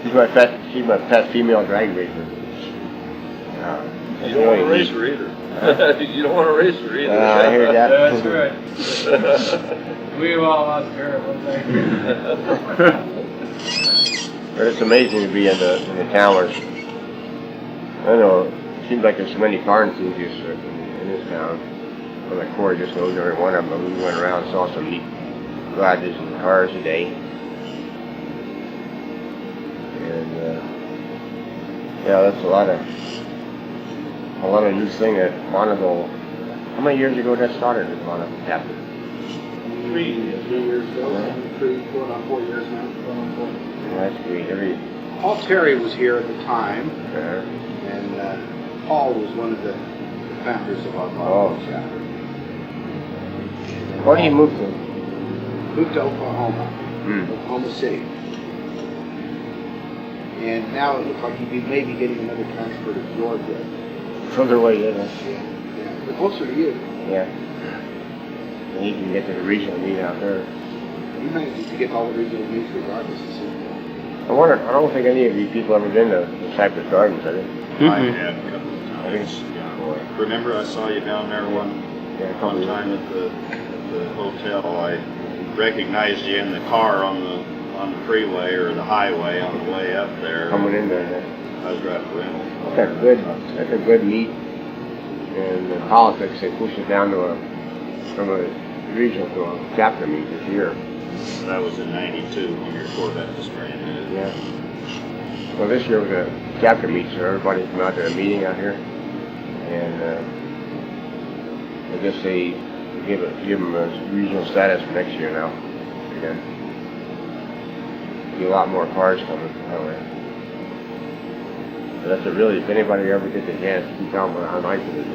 She's my pet female drag racer. You don't want to race her either. You don't want to race her either. I hear that. That's right. We all lost her at one time. But it's amazing to be in the town where, I don't know, it seems like there's so many car enthusiasts in this town. Well, like Corey just knows every one of them, but we went around and saw some neat garages and cars today. And yeah, that's a lot of new thing at Bonneville. How many years ago that started at Bonneville Chapter? 3 years ago. Yeah. going on 4 years now. Yeah, that's great. Paul Terry was here at the time, Yeah. and Paul was one of the founders of our Bonneville Chapter. Where did he move to? Moved to Oklahoma, Oklahoma City. And now it looks like he'd be maybe getting another transfer to Georgia. Further away, yeah. Yeah. But closer to you. Yeah. And he can get to the regional meet out there. He manages to get all the regional meets regardless of city. I wonder, I don't think any of you people ever been to the Cypress Gardens, have you? I have a couple of times. Yeah. Remember I saw you down there one time at the hotel. I recognized you in the car on the freeway or the highway on the way up there. Coming in there. I was driving rental. That's a good meet. And the politics, they push it down from a regional to a chapter meet this year. That was in '92 when your Corvette was brand new. Yeah. Well, this year was a chapter meet, so everybody came out to a meeting out here. And I guess they give them a regional status for next year now. Again. Be a lot more cars coming that way. But that's if anybody ever gets a chance, keep down how nice it is.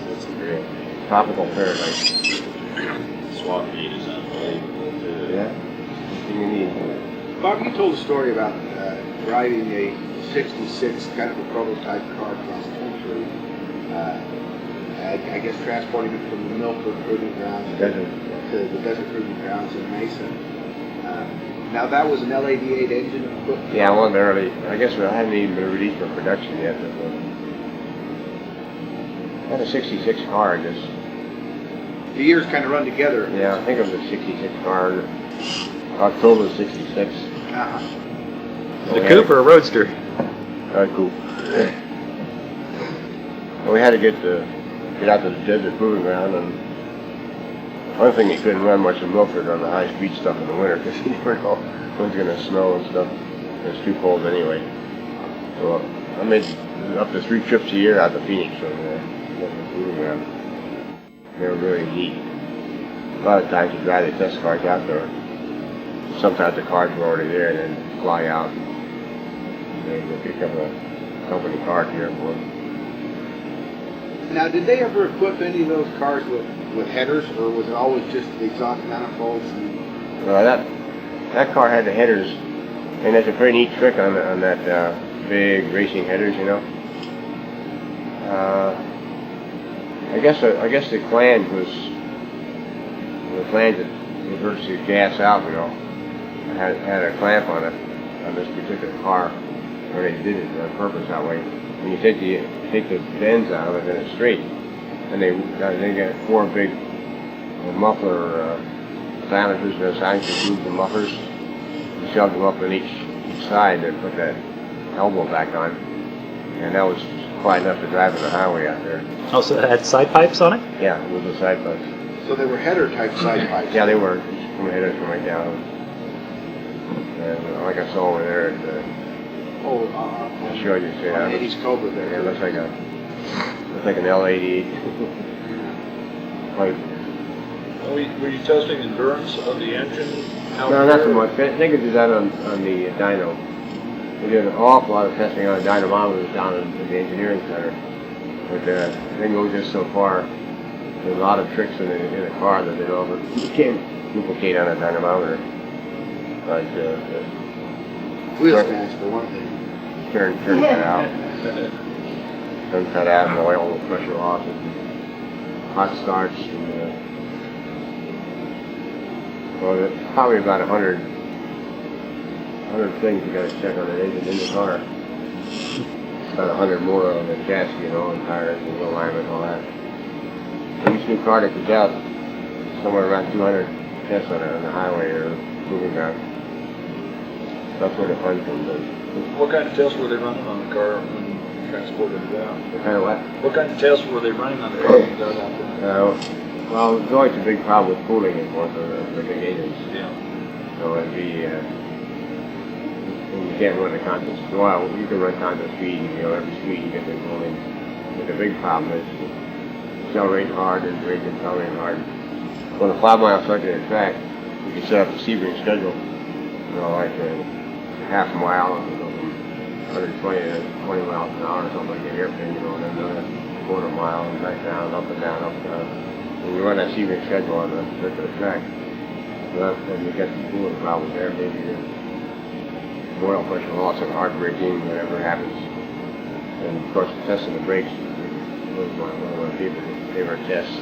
That's a great tropical paradise. swap meet is unbelievable too. Yeah. Everything you need. Bob, you told a story about driving a 66 kind of a prototype car across country. I guess transporting it from the Milford Proving Grounds to the Desert Proving Grounds in Mason. Now that was an LAD8 engine equipped. Yeah, one early. I guess it hadn't even been released for production yet. But I had a 66 car, I guess. The years kind of run together. Yeah, I think it was a 66 car. October 66. Uh-huh. The coupe or a roadster? Coupe. Well, we had to get out to the Desert Proving Ground, and one thing you couldn't run much in Milford on the high-speed stuff in the winter because you never know when's going to snow and stuff. It's too cold anyway. So I made up to 3 trips a year out to Phoenix from the Proving Ground. They were really neat. A lot of times you drive the test cars out there. Sometimes the cars were already there and then fly out. And then you pick up a company car at the airport. Now, did they ever equip any of those cars with headers, or was it always just the exhaust manifolds? Well, that car had the headers, and that's a very neat trick on that big racing headers, you know. I guess the flange was that reverses the gas out, you know. It had a clamp on it on this particular car, or they did it on purpose that way. When you take the bends out of it, then it's straight. And they got 4 big muffler silencers and the silencers moved the mufflers. You shoved them up on each side and put that elbow back on. And that was quite enough to drive on the highway out there. Oh, so it had side pipes on it? Yeah, with the side pipes. So they were header type side pipes? Yeah, they were. From the headers from right down. And like I saw over there at I'll show you. See on 80's Cobra there. Yeah, it looks like an L88. Were you testing endurance of the engine? No, not so much. I think it did that on the dyno. We did an awful lot of testing on dynamometers down in the engineering center. But I think it goes just so far. There's a lot of tricks in a car that you can't duplicate on a dynamometer. Like wheel stands for one thing. Turn cut out. Turn cut out and oil will pressure off and hot starts and well, probably about 100 100 things you got to check on an engine in the car. About 100 more on the chassis, you know, and tires and wheel alignment and all that. Each new car that comes out, somewhere around 200 tests on the highway or moving ground. That's where the fun comes in. What kind of tests were they running on the car when you transported it out? What kind of what? What kind of tests were they running on the car when you got it out there? Well, there's always a big problem with cooling in both of the big engines. Yeah. So it'd be, you can't run the constant, well, you can run constant speed, you know, every speed you get the cooling. But the big problem is accelerating hard and braking, accelerating hard. On a 5 mile circuit in track, you can set up a Sebring schedule, you know, like a half a mile, you know, from 120 to 20 miles an hour or something like an airplane, you know, and then another quarter mile and back down, up and down, up and down. When you run that Sebring schedule on the circuit track, then you get some cooling problems there, maybe oil pressure loss and hard braking, whatever happens. And of course, testing the brakes was one of my favorite tests.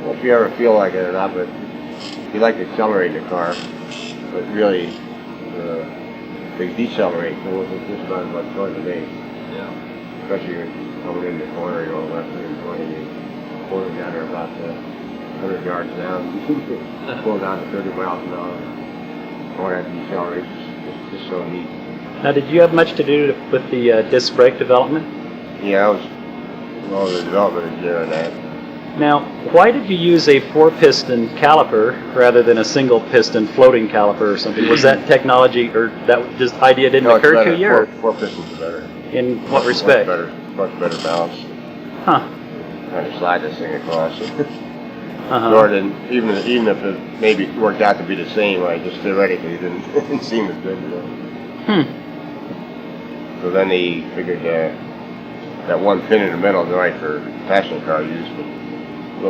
Well, if you ever feel like it or not, but you like to accelerate the car, but really they decelerate. So it's just about much fun today. Yeah. Especially when you're coming in the corner, you know, left 120, you quarter down there about 100 yards down, pull down to 30 miles an hour. Or that decelerates, it's just so neat. Now, did you have much to do with the disc brake development? Yeah, I was well, the development engineer on that. Now, why did you use a 4-piston caliper rather than a single-piston floating caliper or something? Was that technology, or that this idea didn't No, it's occur better. to you? Or Four pistons are better. in what respect? Much better balance. Huh. Trying to slide this thing across. Uh-huh. Jordan, even if it maybe worked out to be the same, I just theoretically didn't seem as good. You know? So then he figured that one pin in the middle is right for passenger car use, but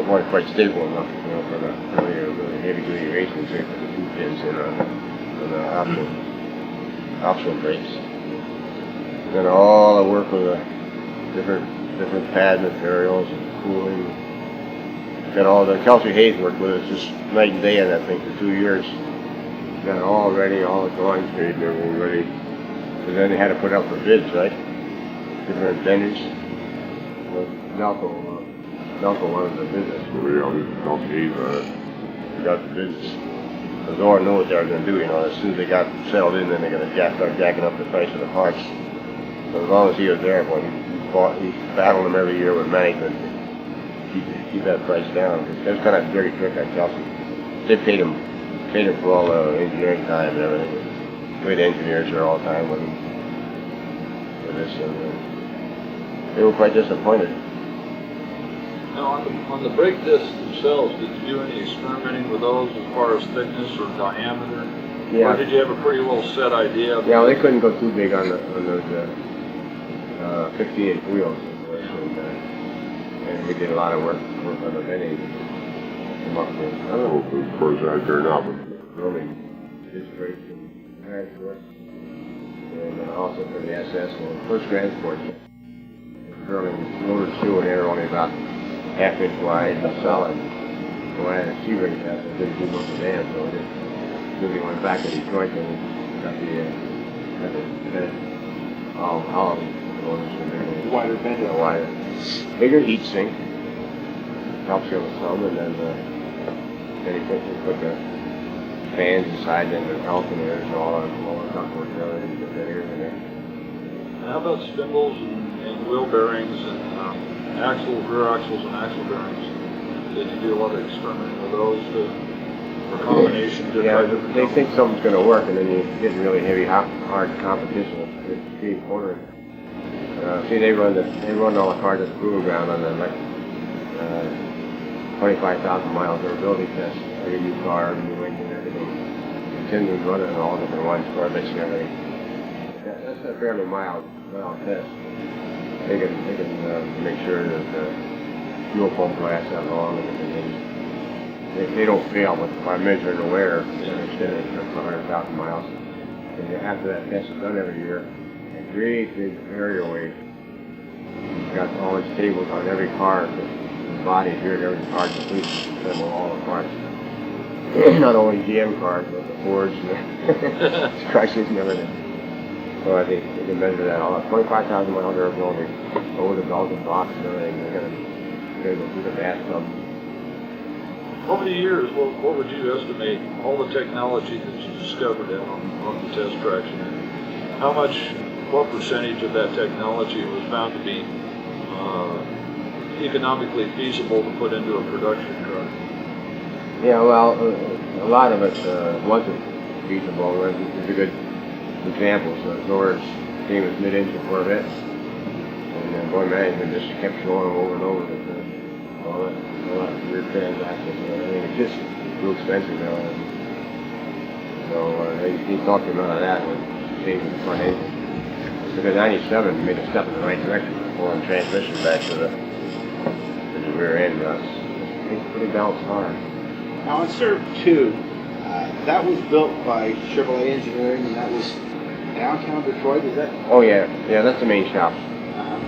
wasn't quite stable enough, you know, for the really heavy-duty racing. So he put the 2 pins in on the optional brakes. Then all the work with the different pad materials and cooling. Got all the Kelsey Hayes worked with us just night and day on that thing for 2 years. Got it all ready, all the drawings made and everything ready. And then they had to put it up for bids, right? Different vendors. Nelco wanted the business. We all used Kelsey Hayes on it. We got the business. The Zora knew what they were going to do, you know. As soon as they got settled in, then they're going to start jacking up the price of the parts. So as long as he was there, well, he battled them every year with management. Keep that price down. It was kind of a dirty trick on Chelsea. They paid him for all the engineering time and everything. We had engineers there all the time with this, and they were quite disappointed. Now, on the brake discs themselves, did you do any experimenting with those as far as thickness or diameter? Yeah. Or did you have a pretty well set idea? Yeah, well, they couldn't go too big on those 58 wheels. And we did a lot of work on the vending. I don't know if it was that or not, but really disc brakes and tires for us. And also for the SS, first transport. Curling loaded shoe and air only about half-inch wide and solid. So I had a Sebring test, I didn't do much of that, so I just really went back to Detroit and got the all Wider bend. Wider. Bigger heat sink. Helps you with some, and then he put the fans inside, then the alternators and all the ductwork and everything, put that air in there. And how about spindles and wheel bearings and rear axles and axle bearings? Did you do a lot of experimenting with those for combination? They think something's going to work, and then you get in really heavy, hard competition with extreme cornering. See, they run all the cars at the proving ground on the 25,000 miles durability test. Every new car, new engine, everything. Continues running on all different ones, Corvettes and everything. That's a fairly mild test. They can make sure that the fuel pump lasts that long, and they don't fail by measuring the wear. They're extending it for 100,000 miles. And after that test is done every year, a great big area weight. You've got all these tables on every car, the body here, every car completely assemble all the parts. not only GM cars, but the Fords and the Chryslers and everything. So I think they can measure that all up. 25,000 miles durability over the Belgian box and everything. They're going to go through the bathtub. Over the years, what would you estimate all the technology that you discovered out on the test tracks? What percentage of that technology was found to be economically feasible to put into a production truck? Yeah, well, a lot of it wasn't feasible. There's a good example. So Zora's famous mid-engine Corvette, and boy, management just kept showing them over and over that all that rear transactions and everything. It's just too expensive now. So he talked to none of that with saving the front engine. Because 97 made a step in the right direction, pulling transmission back to the rear end. It's pretty balanced car. Now on Serve 2, that was built by Chevrolet Engineering, and that was downtown Detroit, is that? Oh yeah, that's the main shop.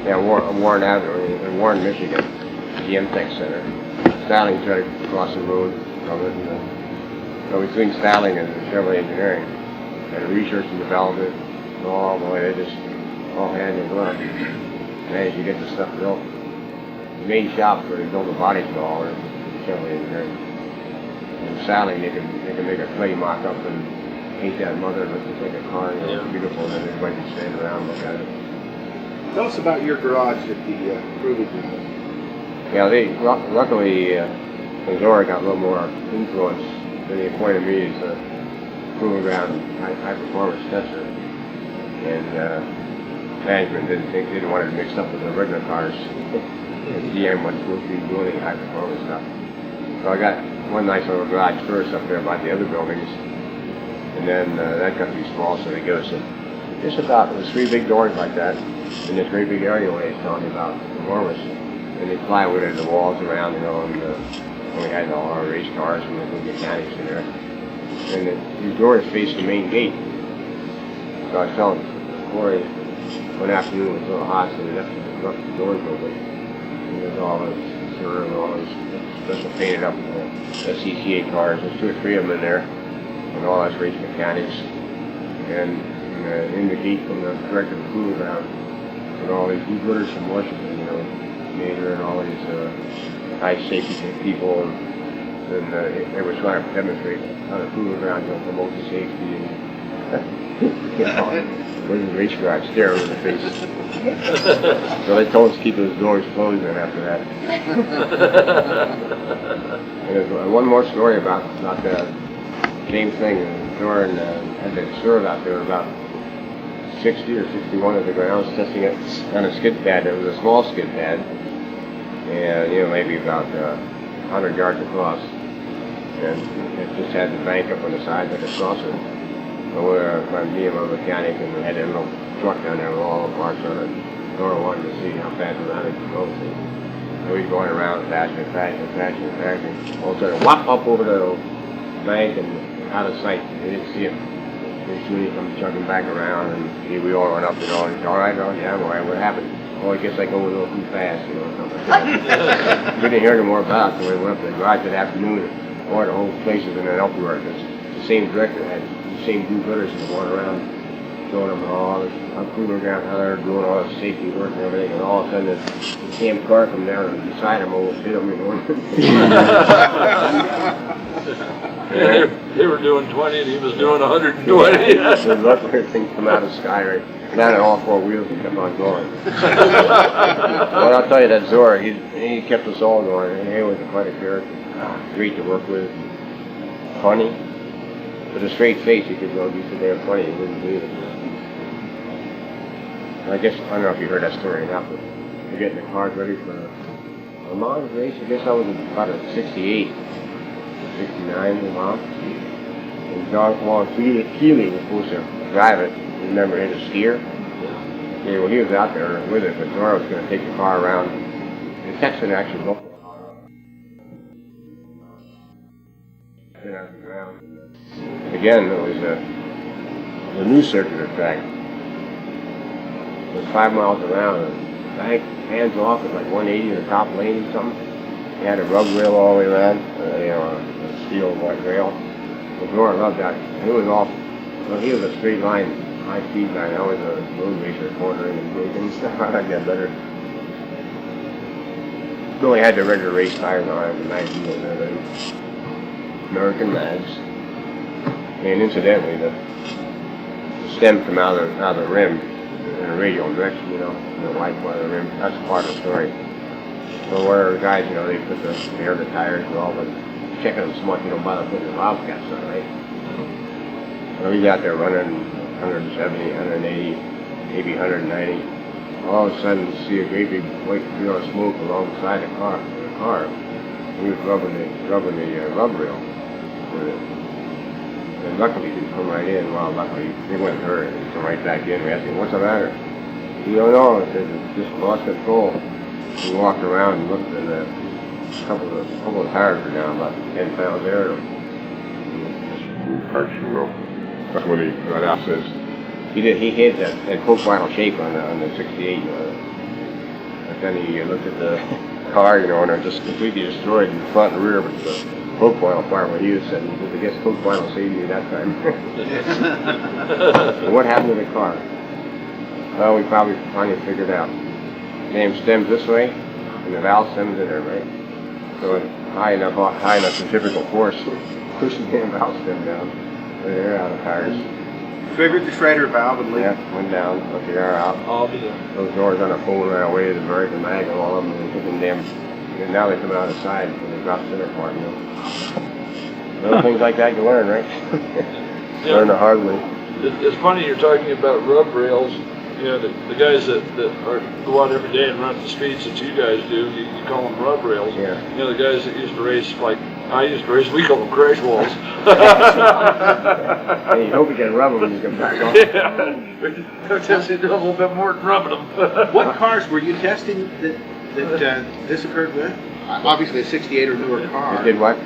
Yeah, Warren Avenue in Warren, Michigan, GM Tech Center. Starling's right across the road from it. So between Starling and Chevrolet Engineering, and research and development, all the way, they just all hand in glove. Managed to get the stuff built. The main shop where they build the bodies to all is Chevrolet Engineering. And Starling, they can make a clay mock-up and paint that mother, but it's like a car, it's beautiful, and everybody can stand around and look at it. Tell us about your garage at the Proving Ground. Yeah, luckily, Zora got a little more influence than they appointed me as a Proving Ground high performance tester. And management didn't want it mixed up with the regular cars. And GM wasn't supposed to be doing any high performance stuff. So I got one nice little garage first up there by the other buildings. And then that got too small, so they gave us just about, it was 3 big doors like that, and this great big areaway is telling me about, enormous. And they plywooded the walls around, and we had all our race cars and the mechanics in there. And these doors faced the main gate. So I was telling Corey one afternoon, it was a little hot, so we left the doors open. And there's all this sort of all these special painted up SCCA cars. There's 2 or 3 of them in there. And all us race mechanics, and in the gate from the director of the Proving Ground, and all these gooders from Washington, Major and all these high safety people, and they were trying to demonstrate how the Proving Ground promotes the safety, and where's the race garage staring in the face. So they told us to keep those doors closed, and after that. And there's one more story about that. Same thing, Zora had that serve out there about 60 or 61 of the grounds, testing it on a skid pad. It was a small skid pad, and maybe about 100 yards across, and it just had the bank up on the side like a saucer. So me and my mechanic, and we had a little truck down there with all the parts on it. Zora wanted to see how fast around it could go. So he's going around faster and faster and faster and faster. All of a sudden, whop up over the bank and out of sight. They didn't see him. Pretty soon he comes chugging back around, and we all run up and all. He's all right, yeah, I'm all right. What happened? Oh, I guess I go a little too fast, something like that. We didn't hear any more about it, so we went up to the garage that afternoon, and the whole place is in an uproar. The same director had the same do-gooders and going around showing them all this Proving Ground, how they're doing all the safety work and everything, and all of a sudden this damn car come down and beside him almost hit him. They were doing 20 and he was doing 120. So luckily things come out of the sky right down on all 4 wheels and kept on going. But I'll tell you that Zora, he kept us all going. He was quite a character. Great to work with. Funny. With a straight face, he could go be so damn funny, you wouldn't believe it. I guess, I don't know if you heard that story or not, but we're getting the cars ready for a Mons race. I guess I was about a 68. 69 in Mons. And John Keeley was supposed to drive it. Remember, he had a skier? Yeah, well, he was out there with it, but Zora was going to take the car around. And Texan actually built it. Out the ground. Again, it was a new circular track. It was 5 miles around, and the bank hands off at like 180 in the top lane or something. He had a rug rail all the way around, a steel white rail. Well, Zora loved that. And it was all, well, he was a straight line, high speed guy. I was a road racer, cornering and braking and stuff. I like that better. Billy had the regular race tires on it, the mag wheels and everything. American mags. And incidentally, the stem come out of the rim in a radial direction, you know, the white part of the rim. That's part of the story. So where the guys, you know, they put the air the tires and all, but checking them smart, you know, by the putting the bobcats on, right? So he's out there running 170, 180, maybe 190. All of a sudden, see a great big white trail of smoke alongside the car. He was rubbing the rub rail with it. And luckily, he didn't come right in. Well, luckily, he wouldn't hurt. He come right back in. We asked him, "What's the matter?" He don't know. He said, "Just lost control." We walked around and looked, and a couple of tires were down, about 10 pounds there. Parts and rope. That's what he got out says. He hit that profile shape on the 68, but then he looked at the car, you know, and it just completely destroyed in the front and rear, but the profile part what he was saying, because I guess profile saved me that time. So what happened to the car? Well, we probably finally figured out. Damn stems this way, and the valve stems in there, right? So it's high enough centrifugal force, push the damn valve stem down, the air out of tires. Triggered the shredder valve and Yeah, went down, let the air out. Those doors on the phone ran away, the American mag and all of them, and they took them damn, and now they come out of the side and they drop center part, you know. Little things like that you learn, right? Learn the hard way. It's funny you're talking about rub rails. You know, the guys that are go out every day and run the speeds that you guys do, you call them rub rails. Yeah. You know, the guys that used to race, like I used to race, we call them crash walls. Hey, you hope you can rub them when you come back off. Yeah, we're testing a little bit more than rubbing them. What cars were you testing that this occurred with? Obviously a 68 or newer car. You did what?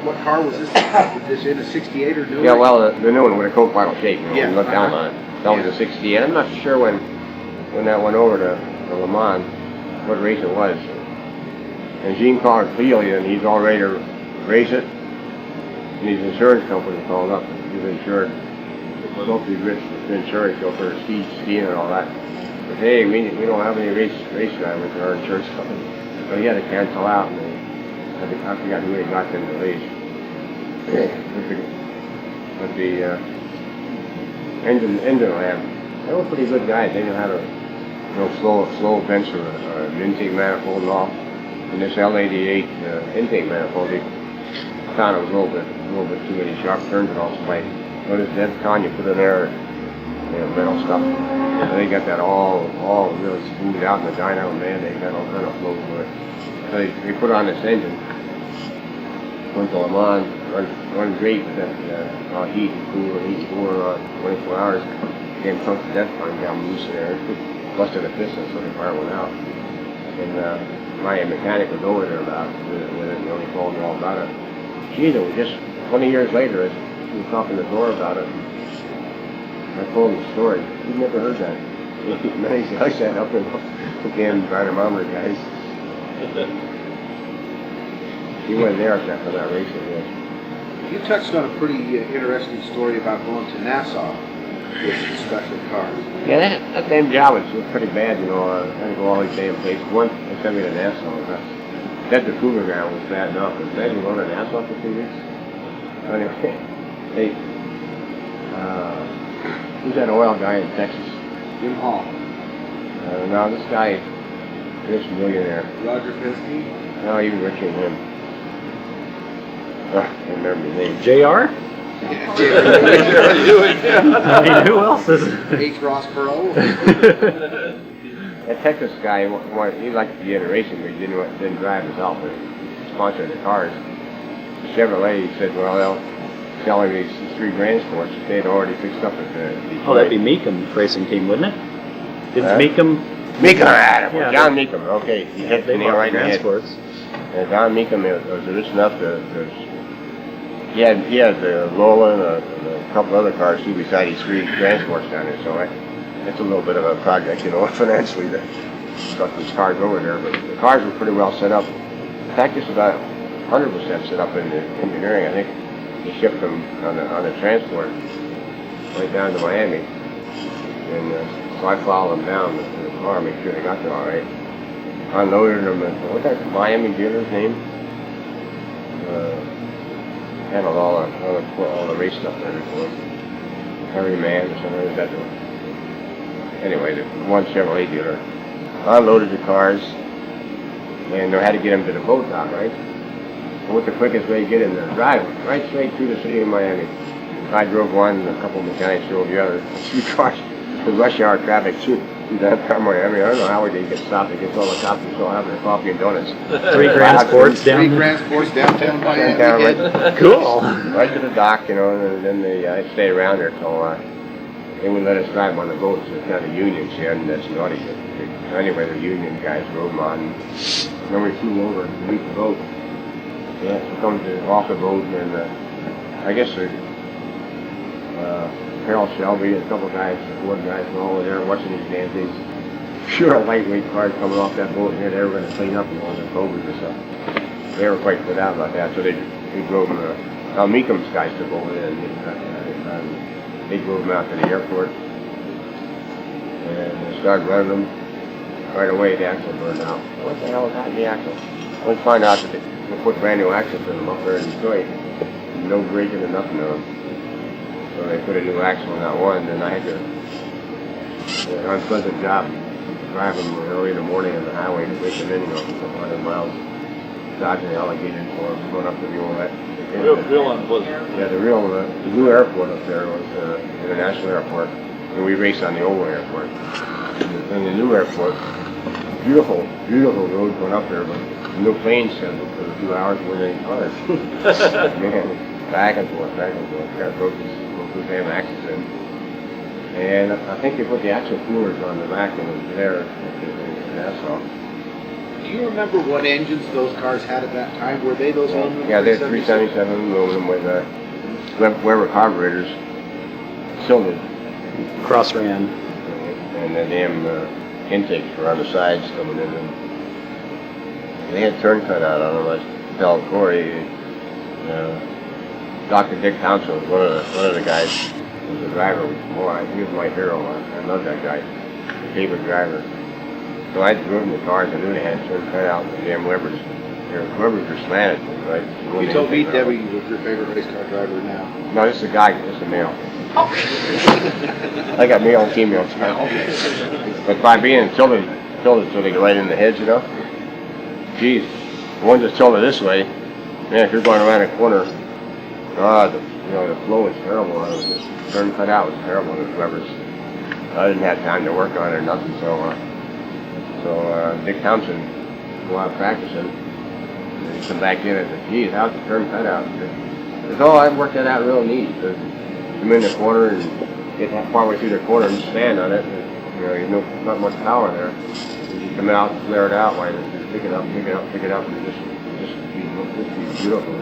What car was this? Was this in a 68 or newer? Yeah, well, the new one with a coke bottle shape, you know, Yeah. you look down on it. That was a 68. I'm not sure when that went over to Le Mans, what race it was. And Gene called Cleely, and he's all ready to race it. And his insurance company called up. He's insured. Supposed to be rich with insurance, go for skiing and all that. But hey, we don't have any race drivers in our insurance company. So he had to cancel out. And I forgot who he got in the race. But the engine lab, they were pretty good guys. They knew how to slow vents or an intake manifold and all. And this L88 intake manifold, they found it was a little bit too many sharp turns and all spite. But it's that con you put in there, you know, metal stuff. And they got that all really smoothed out in the dyno, man. They got all kind of flow to it. So they put on this engine. Went to Le Mans, run great with that heat and cool 24 hours. Came close to death on down loose there. Busted a piston, so the fire went out. And my mechanic was over there about with it, and he told me all about it. Geez, it was just 20 years later, he was talking to Zora about it. I told him the story. He'd never heard that. Many guys sat up and damn dynamometer guys. He wasn't there after that race. You touched on a pretty interesting story about going to Nassau with special cars. Yeah, that damn job was pretty bad, you know. I had to go all these damn places. Once they sent me to Nassau. That the Cougar ground was bad enough. But imagine going to Nassau for 2 weeks. Anyway, who's that oil guy in Texas? Jim Hall. No, this guy, this millionaire. Roger Penske. No, even richer than him. I can't remember his name. JR? I mean, who else is it? H. Ross Perot. That Texas guy, he liked to get a racing, but he didn't drive himself, but sponsored the cars. Chevrolet, he said, well, they'll sell him these $3,000 for it. They'd already fixed up at the... Oh, that'd be Meekum's racing team, wouldn't it? Didn't Meekum? Meekum, Yeah, John Meekum, okay. He hit the They nail bought right the in the head. transports. And John Meekum was rich enough to he had the Lola and a couple other cars too beside his 3 transports down there, so that's a little bit of a project, you know, financially to truck these cars over there, but the cars were pretty well set up. In fact, just about 100% set up in the engineering. I think he shipped them on a transport right down to Miami. And so I followed them down to the car, make sure they got there all right. Unloaded them, and what's that Miami dealer's name? Handled all the race stuff there before. Harry Man or something like that. Anyway, the one Chevrolet dealer. Unloaded the cars, and they had to get them to the boat dock, right? So what's the quickest way to get in there? Drive right straight through the city of Miami. I drove one, and a couple of mechanics drove the other. A few cars, the rush hour traffic through downtown Miami. I don't know how we didn't get stopped against all the cops who still having their coffee and donuts. 3 grand sports down 3 there. grand sports downtown Miami. Downtown, right, Cool. right to the dock, you know, and then I stayed around there till they wouldn't let us drive on the boat, so it's not a union shed, and that's naughty. Anyway, the union guys drove them on. And then we flew over to meet the boat. Yeah, so come off the boat, and I guess Harold Shelby and a couple guys, Ford guys, were all there watching these damn things. Sure, lightweight cars coming off that boat here, they were going to clean up and all the covers and stuff. They were quite put out about that, so they drove them. Al Meekham's guys took over there, and they drove them out to the airport, and they started running them. Right away, the axle burned out. What the hell is that in the axle? We find out that they put brand new axles in them up there in Detroit. No braking or nothing on them. So they put a new axle in that one, and I had an unpleasant job driving early in the morning on the highway to break them in, you know, a couple 100 miles, dodging alligators or going up to the Ouellette. Real unpleasant. Yeah, the new airport up there was International Airport, and we raced on the old airport. And the new airport, beautiful road going up there, but no planes scheduled for a few hours with any cars. Man, back and forth. Got broke these damn axles in. And I think they put the axle coolers on the back and it was there. That's all. Do you remember what engines those cars had at that time? Were they those aluminum? Yeah, they're 377 aluminum with Weber carburetors, cylinder. Cross ran. And the damn intakes were on the sides coming in. And they had turn cut out on them. I tell Corey, Dr. Dick Townsend was one of the guys who was the driver. Boy, he was my hero. I love that guy. My favorite driver. So I'd driven the cars. I knew they had turn cut out. The damn Webers. Their Webers were slanted, right? You told me Debbie was your favorite race car driver now. No, this is a guy. This is a male. I got male and female. But by being tilted so they go right in the heads, you know. Geez, the ones that tilted this way, man, if you're going around a corner, the flow was terrible. The turn cut out was terrible in the Webers. I didn't have time to work on it or nothing, so Dick Thompson go out practicing. And he come back in and said, geez, how's the turn cut out? He said, oh, I worked that out real neat. Come in the corner and get that far way through the corner and stand on it. And, there's not much power there. And you come out and flare it out while you pick it up, and just be beautiful.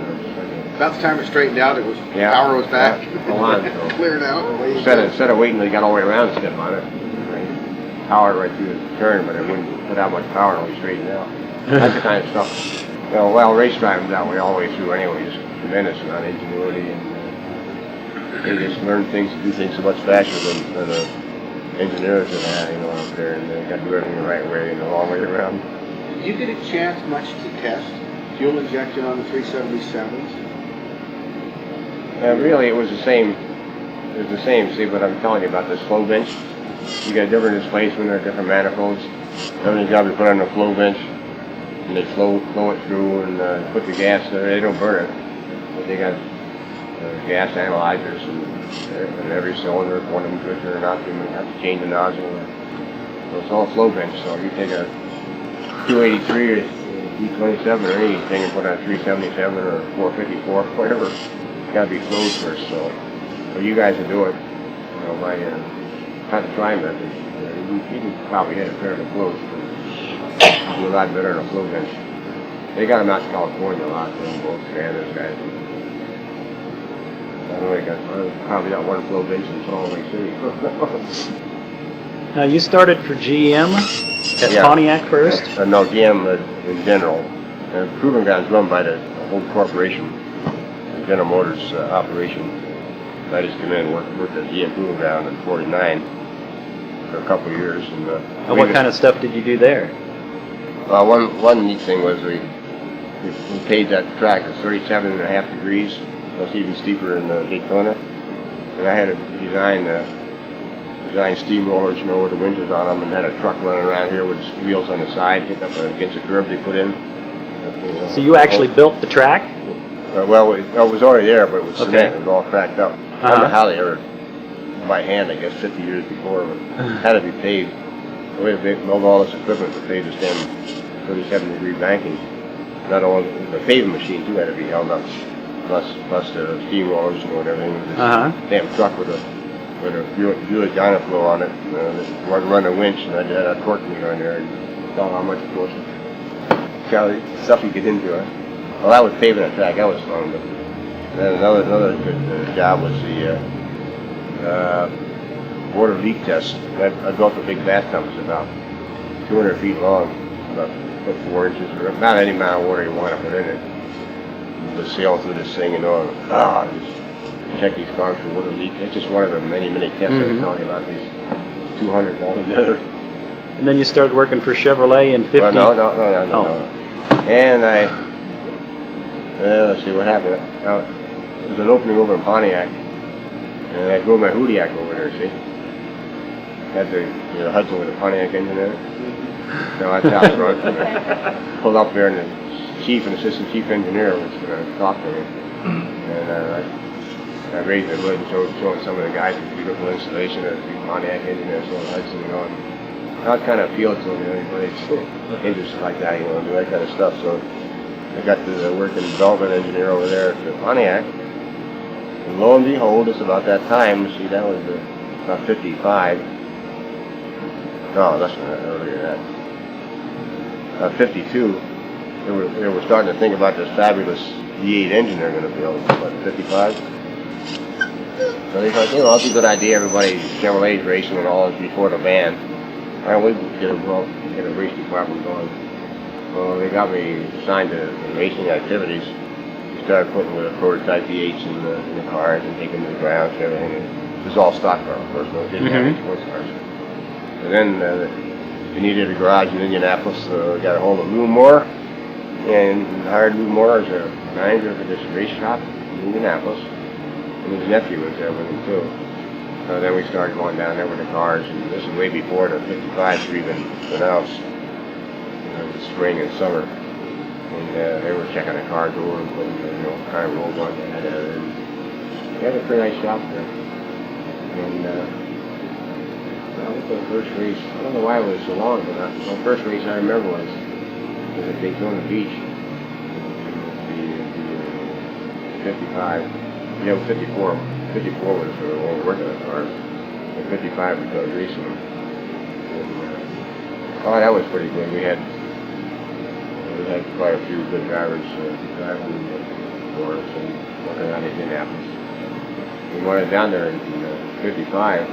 About the time it straightened out, it was power was back. Cleared out. Instead of waiting till you got all the way around and step on it, power right through the turn, but it wouldn't put out much power when we straightened out. That's the kind of stuff. Race driving that way all the way through anyway. Just tremendous amount of ingenuity, and they just learn things, do things so much faster than the engineers that had, out there, and they got to do everything the right way and the long way around. Did you get a chance much to test fuel injection on the 377s? Really, it was the same. It was the same. See what I'm telling you about this flow bench? You got different displacement or different manifolds. Every job you put on the flow bench, and they flow it through and put the gas there. They don't burn it, but they got gas analyzers and every cylinder, quantum switcher, and optimum. You have to change the nozzle. So it's all flow bench. So you take a 283 or 227 or anything and put on a 377 or 454, whatever. It's got to be flowed first. So you guys will do it. By not the try method. You can probably hit a pair of the flows. Do a lot better than a flow bench. They got them out in California a lot. Both Canada's guys. I probably got one flow bench in Salt Lake City. Now you started for GM at Pontiac first? No, GM in general. Proving Grounds run by the old corporation, General Motors operation. I just came in and worked at the Proving Ground in 49 for a couple of years. And what kind of stuff did you do there? One neat thing was we paved that track at 37.5 degrees. That's even steeper in Daytona. And I had to design steamrollers, with the winches on them, and had a truck running around here with wheels on the side, hitting up against the curb they put in. So you actually built the track? Well, it was already there, but it was cement. It was all cracked up. I don't know how they ever, by hand, I guess 50 years before, but it had to be paved. We had to build all this equipment to pave this damn 37-degree banking. Not only the paving machine, too, had to be held up, plus the steamrollers and everything. This damn truck with a Buick Dynaflow on it, run a winch, and I had a torque meter on there, and saw how much it was. Stuff you get into, huh? Well, that was paving a track, that was fun. But then another good job was the water leak test. I built a big bathtub. It's about 200 feet long, about 4 inches, or about any amount of water you want to put in it. Just sail through this thing, just check these cars for water leak. It's just one of the many tests I was telling you about, these 200 altogether. And then you started working for Chevrolet in 50? Well, no. And let's see what happened. There was an opening over in Pontiac, and I drove my Houdiac over there, see? Had the Hudson with a Pontiac engine in it. So I out front, and I pulled up there, and the chief and assistant chief engineer was going to talk to me. And I raised the hood and showing some of the guys the beautiful installation of the Pontiac engine there, so Hudson, That kind of appealed to me, anybody's interested like that, do that kind of stuff. So I got to work in development engineer over there at the Pontiac. And lo and behold, it's about that time, see, that was about 55. No, less than that, earlier than that. About 52, they were starting to think about this fabulous V8 engine they're going to build, what, 55? So they thought, it's a good idea, everybody, Chevrolet's racing and all this before the ban. Well, we get a race department going. Well, they got me assigned to racing activities. We started putting with a prototype V8s in the cars and taking them to the grounds and everything. It was all stock cars, of course, no, didn't have any sports cars. And then we needed a garage in Indianapolis, so we got a hold of Lou Moore and hired Lou Moore as a manager for this race shop in Indianapolis. And his nephew was there with him, too. Then we started going down there with the cars, and this is way before the 55s were even announced. The spring and summer, and they were checking the cars over and putting, kind of rolled on that. And we had a pretty nice shop there. And the first race, I don't know why it was so long, but the first race I remember was at Daytona Beach. The 55, 54. 54 was when we were working on cars. And 55 we started racing them. And, that was pretty good. We had quite a few good drivers driving for us and working on Indianapolis. We went down there in 55.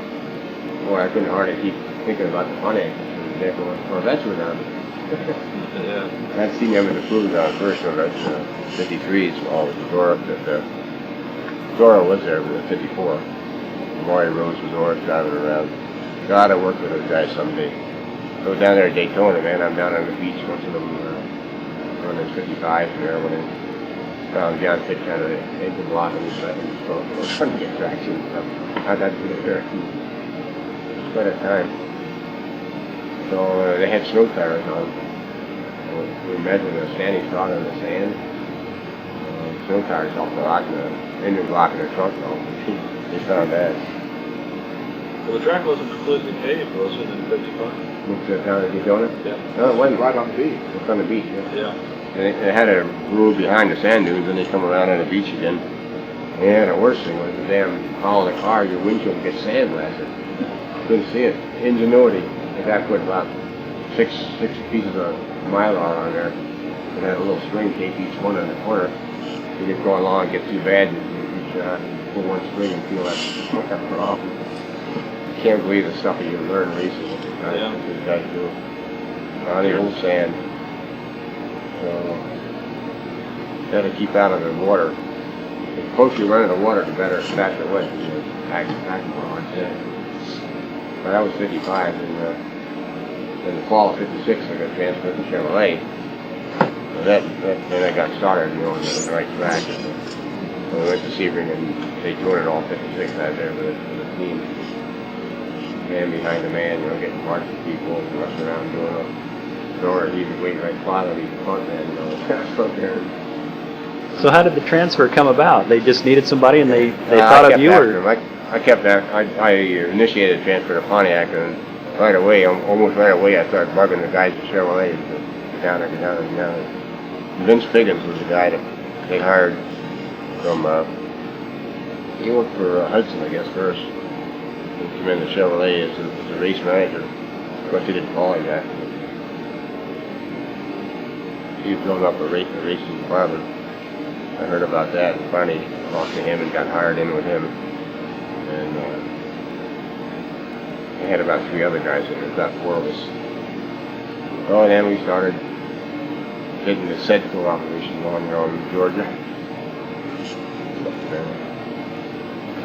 Boy, I couldn't hardly keep thinking about the Pontiac. The Corvettes were down there. I'd seen them in the Proving Ground first one. That's 53s, all with Zora. Zora was there with the 54. Maury Rose was always driving around. God, I work with those guys someday. Go down there at Daytona, man. I'm down on the beach watching them run those 55s and there when John Pitt kind of engine block and stuff, and was trying to get traction and stuff. How'd that do there? It was quite a time. So they had snow tires on. We measured the standing strong on the sand. Snow tires helped a lot, and the engine block in the trunk though. They found that. Well, the track wasn't completely paved, was it, in 55? Moved to down at Daytona? Yeah. No, it wasn't. Right on the beach. It's on the beach, yeah. Yeah. And they had a road behind the sand dunes, and they come around on the beach again. And the worst thing was the damn hull of the car, your windshield gets sandblasted. Couldn't see it. Ingenuity. The guy put about six pieces of Mylar on there, and had a little string tape each one in the corner. You get going along and get too bad, you pull one string and feel that problem. Can't believe the stuff that you learn racing. These guys do. On the old sand. So Had to keep out of the water. The closer you run into the water, the better, the faster it was. Back more, I'd say. But that was 55, and in the fall of 56, I got transferred to Chevrolet. So then I got started, on the right track. So we went to Sebring and Daytona and all 56 out there with the team. Man behind the man, getting parts for people, rushing around doing it. Or he was waiting right father, he was front man, stuck there. So how did the transfer come about? They just needed somebody, and they thought of you, or I kept that. I initiated a transfer to Pontiac, and right away, almost right away, I started bugging the guys at Chevrolet to get down there. Vince Figgins was the guy that they hired from. He worked for Hudson, I guess, first. He came in to Chevrolet as a race manager. Of course, he didn't call him that. He was building up a racing department. I heard about that and finally talked to him and got hired in with him. And I had about 3 other guys in there, about 4 of us. Oh, and then we started getting the Sedco operation going here in Georgia.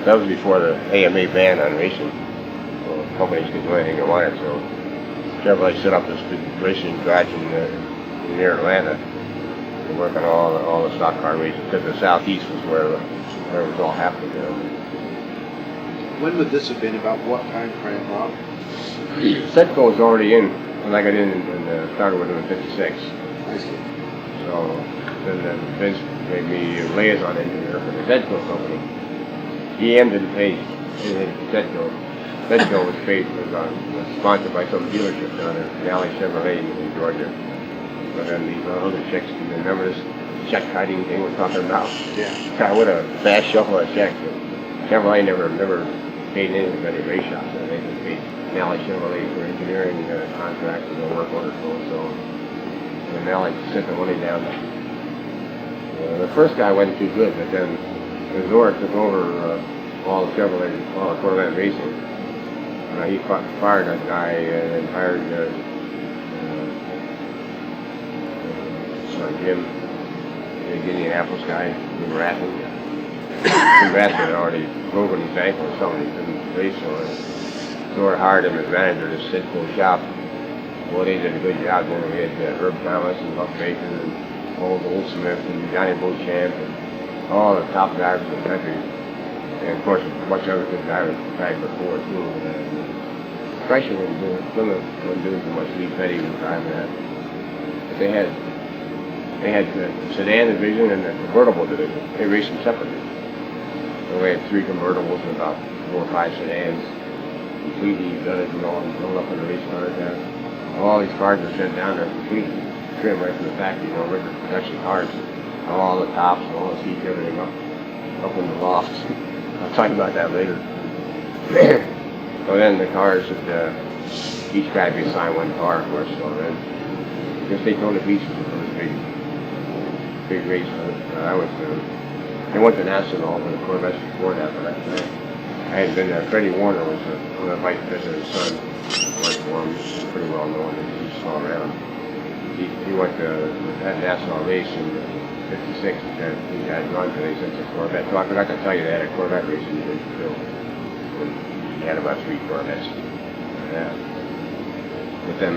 That was before the AMA ban on racing. So companies could do anything they wanted, so Chevrolet set up this big racing garage near Atlanta. We work on all the stock car races, because the southeast was where it was all happening. When would this have been? About what time frame, Bob? Sedco was already in when I got in and started with him in 56. I see. So then Vince made me a liaison engineer for the Sedco company. GM didn't pay anything to Sedco. Sedco was sponsored by some dealership down there, Valley Chevrolet in Georgia. But then these other checks, you remember this check kiting thing we're talking about? Yeah. God, what a fast shuffle of checks. Chevrolet never paid anything to any race shops. They just paid Valley Chevrolet for engineering contracts and work orders for them. So and Valley sent the money down. The first guy wasn't too good, but then Zora took over all the Corvette racing. He fired that guy and hired Jim, the Indianapolis guy, Jim Ratton. Jim Ratton had already broken his ankle or something, he couldn't race, so Zora hired him as manager to sit in the shop. Well, they did a good job. Then we had Herb Thomas and Buck Baker and Old Smith and Johnny Beauchamp and all the top drivers in the country. And of course, a bunch of other good drivers tried before too. Chrysler wouldn't do too much. Lee Petty was driving that. But they had the sedan division and the convertible division. They raced them separately. So we had 3 convertibles and about 4 or 5 sedans. Completely gutted and all blown up in the race cars. All these cars were sent down there completely trimmed right from the factory, regular production cars. All the tops, all the seats, everything up in the lofts. I'll talk about that later. So then the cars, each guy be assigned 1 car, of course. So then, just Daytona Beach was the first big race. They went to National for the Corvettes before that, but I hadn't been there. Freddie Warner was one of the vice president's son. Worked for him, pretty well known. He saw around. He went to that National race in '56. He had gone to since the Corvette. So I forgot to tell you they had a Corvette race in Brazil. He had about 3 Corvettes. Yeah. But then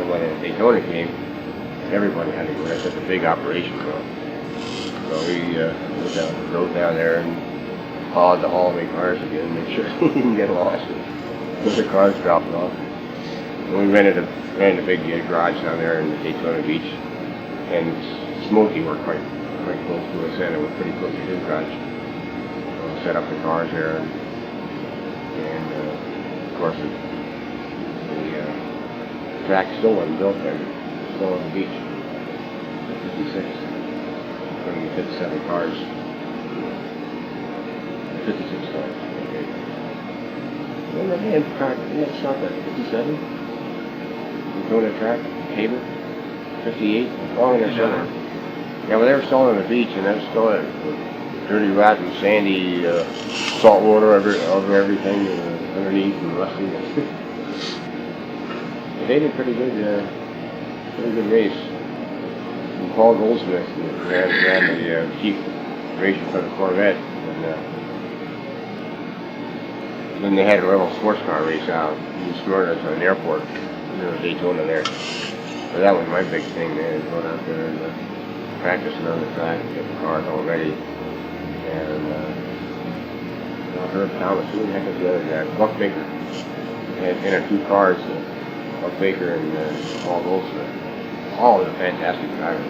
when Daytona came, everybody had to go. That's such a big operation. So we drove down there and hauled the hallway cars again, make sure he didn't get lost. With the cars dropped off. And we rented a big garage down there in Daytona Beach, and Smokey worked quite close to us, and it was pretty close to his garage. So we set up the cars there, and of course the track still wasn't built then, still on the beach. 56, 57 cars. 56 cars. Okay. When the man track, that shot at 57? Daytona track, cable, 58, all in there somewhere. Yeah, well, they were still on the beach, and that's still dirty, rotten, sandy, salt water over everything underneath and rusty. They did pretty good race. Paul Goldsmith ran the chief racing for the Corvette, and then they had a little sports car race out in Smyrna at an airport, Daytona there. So that was my big thing, man, going out there and practicing on the track, get the cars all ready. And Herb Thomas, who the heck was the other guy? Buck Baker. They had two cars, Buck Baker and Paul Goldsmith. All of them fantastic drivers.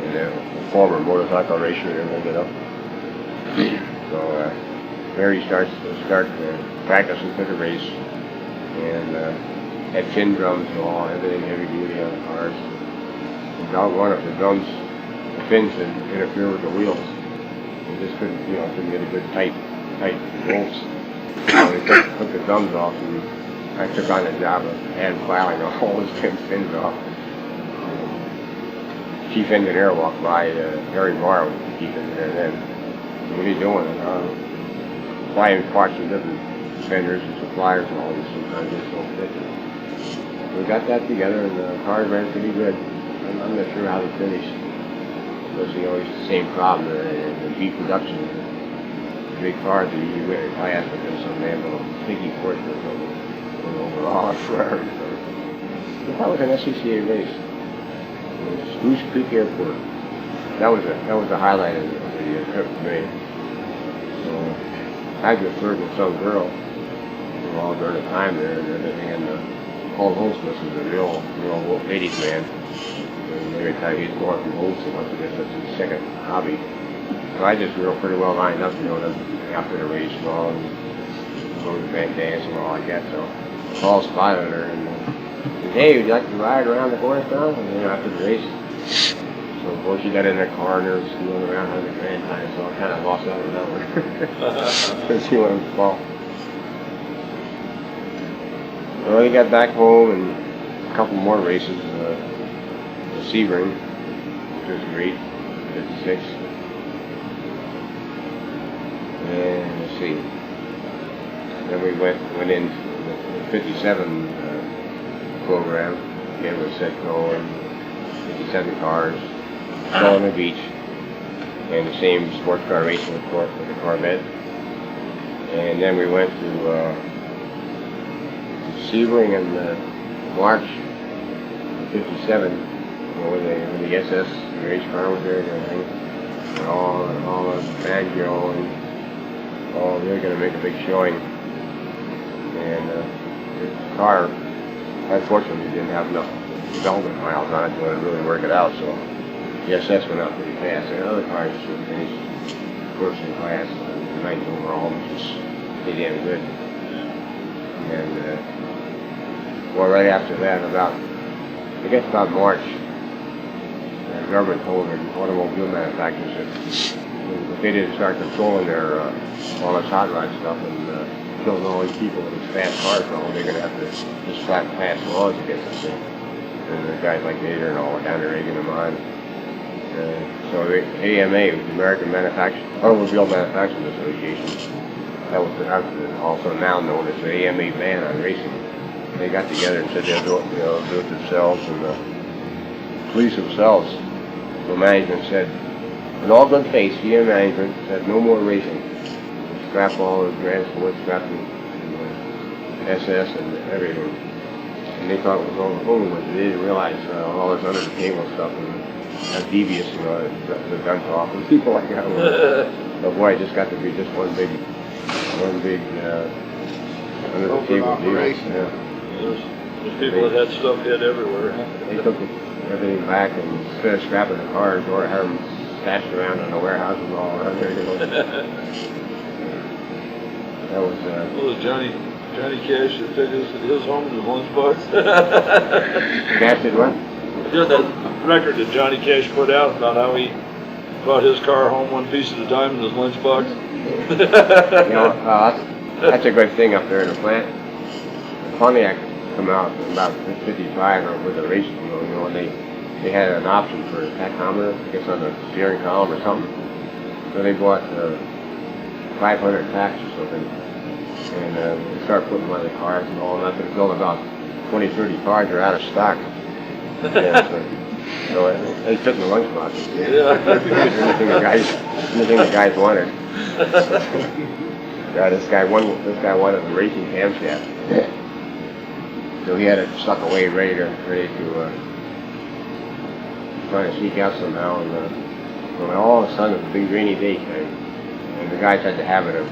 And a former motorcycle racer and everything, So there he started practicing for the race. And had fin drums and all, everything heavy duty on the cars. And about one of the drums, the fins had interfered with the wheels. They just couldn't get a good tight bolts. So they took the drums off, and I took on the job of hand filing all those fins off. Chief engineer walked by, Harry Barr was the chief engineer then. So what are you doing? Buying parts from different vendors and suppliers and all this, sometimes it's so fit. We got that together, and the cars ran pretty good. I'm not sure how they finished. Because always the same problem, the beef production. The big cars that you went in class, but then some damn little sticky portion or something went over all forever. So that was an SCCA race. Spruce Creek Airport. That was the highlight of the trip for me. So I had a flirt with some girl all during the time there and everything, and Paul Goldsmith was a real ladies man. And every time he'd go out from Goldsmith, once again, that's his second hobby. So I just grew pretty well lined up, after the race and all, and go to band dance and all like that. So Paul spotted her and said, "Hey, would you like to ride around the course now?" And after the race. So boy, she got in her car and they were screwing around having a grand time, so I kind of lost out on that one. Since she went with Paul. Well, he got back home and a couple more races. Sebring, which was great, 56. And let's see. Then we went in the 57 program. Again with Setco and 57 cars, all on the beach, and the same sports car racing with the Corvette. And then we went to Sebring in March of 57, when the SS race car was there and everything. And all the banjo and all, they were going to make a big showing. And the car, unfortunately, didn't have enough development miles on it to really work it out, so the SS went out pretty fast. And other cars finished first in class, the ninth overall, which was pretty damn good. And right after that, about March, the government told the automobile manufacturers that if they didn't start controlling their all this hot rod stuff and killing all these people with these fast cars, they're going to have to just flat pass laws against this thing. And the guys like Nader and all were down there egging them on. So the AMA, the American Automobile Manufacturers Association, that was also now known as the AMA ban on racing. They got together and said they'll do it themselves, and the police themselves. So management said, in all good faith, senior management said no more racing. Scrap all the Grand Sport, scrap the SS and everything. And they thought it was all home, but they didn't realize all this under the table stuff and how devious, the Duntov and people like that were. But boy, it just got to be just one big under the table deal. Yeah. There's people that had stuff hid everywhere. They took everything back and instead of scrapping the cars, or had them stashed around in the warehouse and all around there. That was. Was Johnny Cash that took his home in his lunchbox? Cash did what? You know that record that Johnny Cash put out about how he brought his car home one piece at a time in his lunchbox? That's a good thing up there in the plant. Pontiac come out about 55 or with a race deal, and they had an option for a tachometer, I guess on the steering column or something. So they bought 500 tachs or something, and they started putting them on the cars and all, and I could build about 20, 30 cars are out of stock. Yeah, so So they fit in the lunchbox. Yeah. anything the guys wanted. Yeah, this guy wanted the racing camshaft. So he had it stuck away, ready to try to sneak out somehow. And when all of a sudden it was a big rainy day, and the guys had the habit of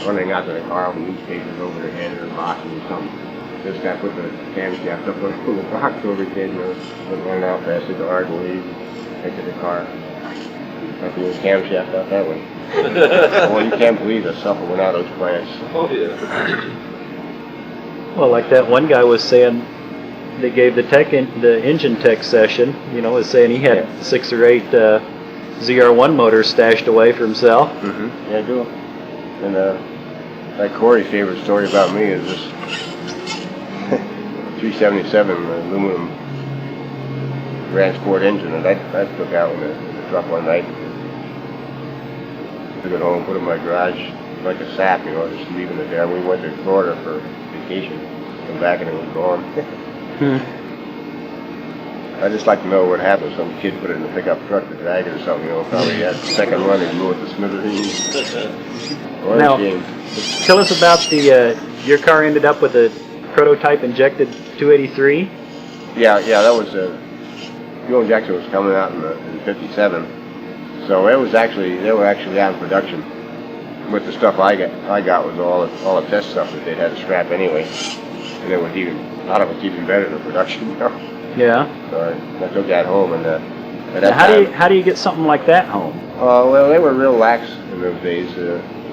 running out to the car with newspapers over their head or boxes or something. This guy put the camshaft up on the box over his head, running out past the guard and leave, into the car. Like the camshaft out that way. Well, you can't believe the stuff that went out of those plants. Oh, yeah. Well, like that one guy was saying, they gave the engine tech session, was saying he had 6 or 8 ZR1 motors stashed away for himself. Mm-hmm. Yeah, I do. And like Corey's favorite story about me is this 377 aluminum Grand Sport engine that I took out in the truck one night. Took it home, put it in my garage like a sap, just leaving it there. We went to Florida for vacation. Come back and it was gone. I'd just like to know what happened. Some kid put it in a pickup truck to drag it or something, probably had the second run and blew it to smithereens. Now, tell us about your car ended up with a prototype injected 283? Yeah, that was fuel injection was coming out in 57. So they were actually out in production. With the stuff I got was all the test stuff that they'd had to scrap anyway. And it was a lot of it's even better than production. Yeah. So I took that home, and how do you get something like that home? Well, they were real lax in those days,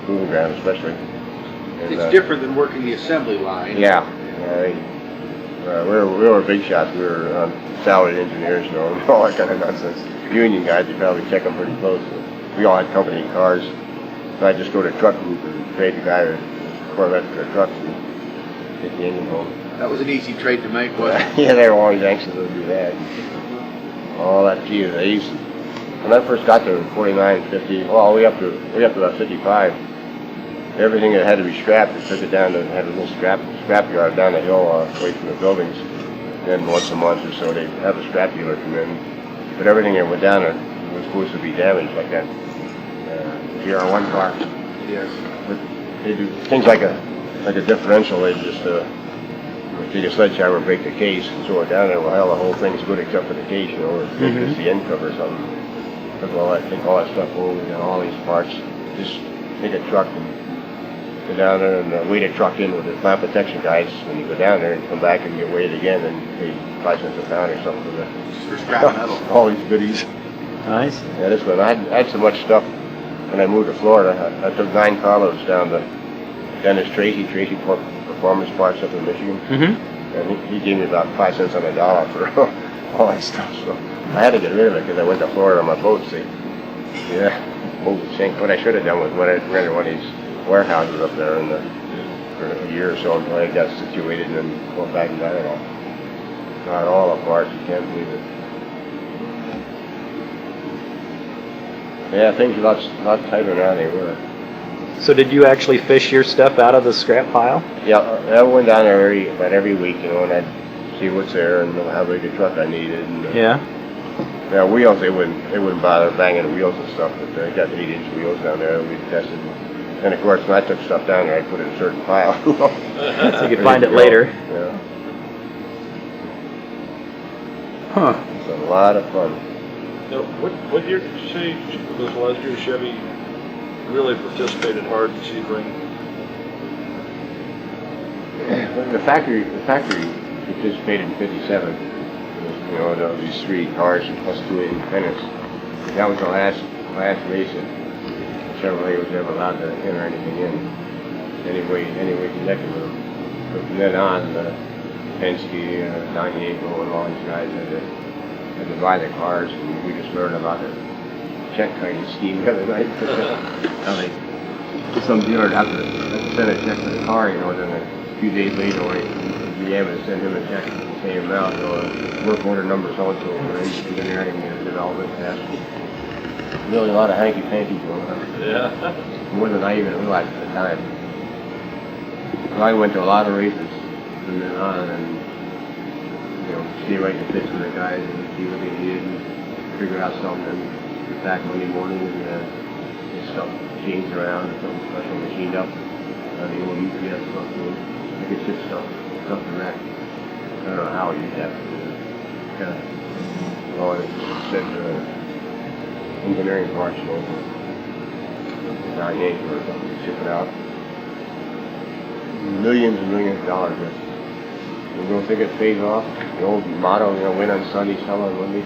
proving ground especially. And, It's different than working the assembly line. Yeah. We were big shots. We were salaried engineers, and all that kind of nonsense. Union guys, you probably check them pretty close. We all had company cars. So I'd just go to truck group and trade the guy a Corvette for a truck and get the engine home. That was an easy trade to make, wasn't it? Yeah, they were always anxious to do that. All that G's and A's. When I first got there in 49, 50, well, we up to about 55. Everything that had to be scrapped, they took it down to had a little scrap yard down the hill away from the buildings. Then once a month or so, they'd have a scrap dealer come in. But everything that went down there was supposed to be damaged, like that GR1 car. Yes. But they do things like a differential. They just take a sledgehammer, break the case, and throw it down there. Well, hell, the whole thing's good except for the case, or maybe it's the end cover or something. Take all that stuff over, all these parts. Just take a truck and go down there and weigh the truck in with the plant protection guys. When you go down there and come back and get weighed again, and pay 5 cents a pound or something For scrap metal. all these goodies. Nice. Yeah, this one I had so much stuff. When I moved to Florida, I took 9 carloads down to Dennis Tracy Performance parts up in Michigan. Mm-hmm. And he gave me about 5 cents on the dollar for all that stuff. So I had to get rid of it because I went to Florida on my boat. See, yeah, moved the sink. What I should have done was rented one of these warehouses up there for a year or so until I got situated, and then went back and got it all. Got all the parts. You can't believe it. Yeah, things are a lot tighter now than they were. So did you actually fish your stuff out of the scrap pile? Yeah, I went down there about every week, and I'd see what's there and how big a truck I needed. And, Yeah. Now wheels, they wouldn't bother banging the wheels and stuff, but they got 8-inch wheels down there that we tested. And of course, when I took stuff down there, I put it in a certain pile. So you could find it later. Yeah, Huh. it's a lot of fun. Now, what year did you say was the last year Chevy really participated hard in Sebring? The factory participated in 57. These 3 cars plus 2 independents. That was the last race that Chevrolet was ever allowed to enter anything in. Anyway connected with them. But from then on, Penske, 98 and all these guys had to buy the cars, and we just learned about the check kiting scheme the other night. Some dealer would have to send a check for the car, and then a few days later, GM would send him a check for the same amount, work order number so-and-so for engineering and development test. Really a lot of hanky-panky going on. Yeah. More than I even realized at the time. I went to a lot of races from then on, and stay right in the pits with the guys and see what they needed and figure out something. And get back Monday morning and get stuff changed around, something special machined up. The old UPS stuff, I could ship stuff direct. I don't know how I use that. Kind of, well, it said engineering parts, down Yankee or something, ship it out. Millions and millions of dollars. You don't think it pays off? The old motto, win on Sunday, sell on Monday.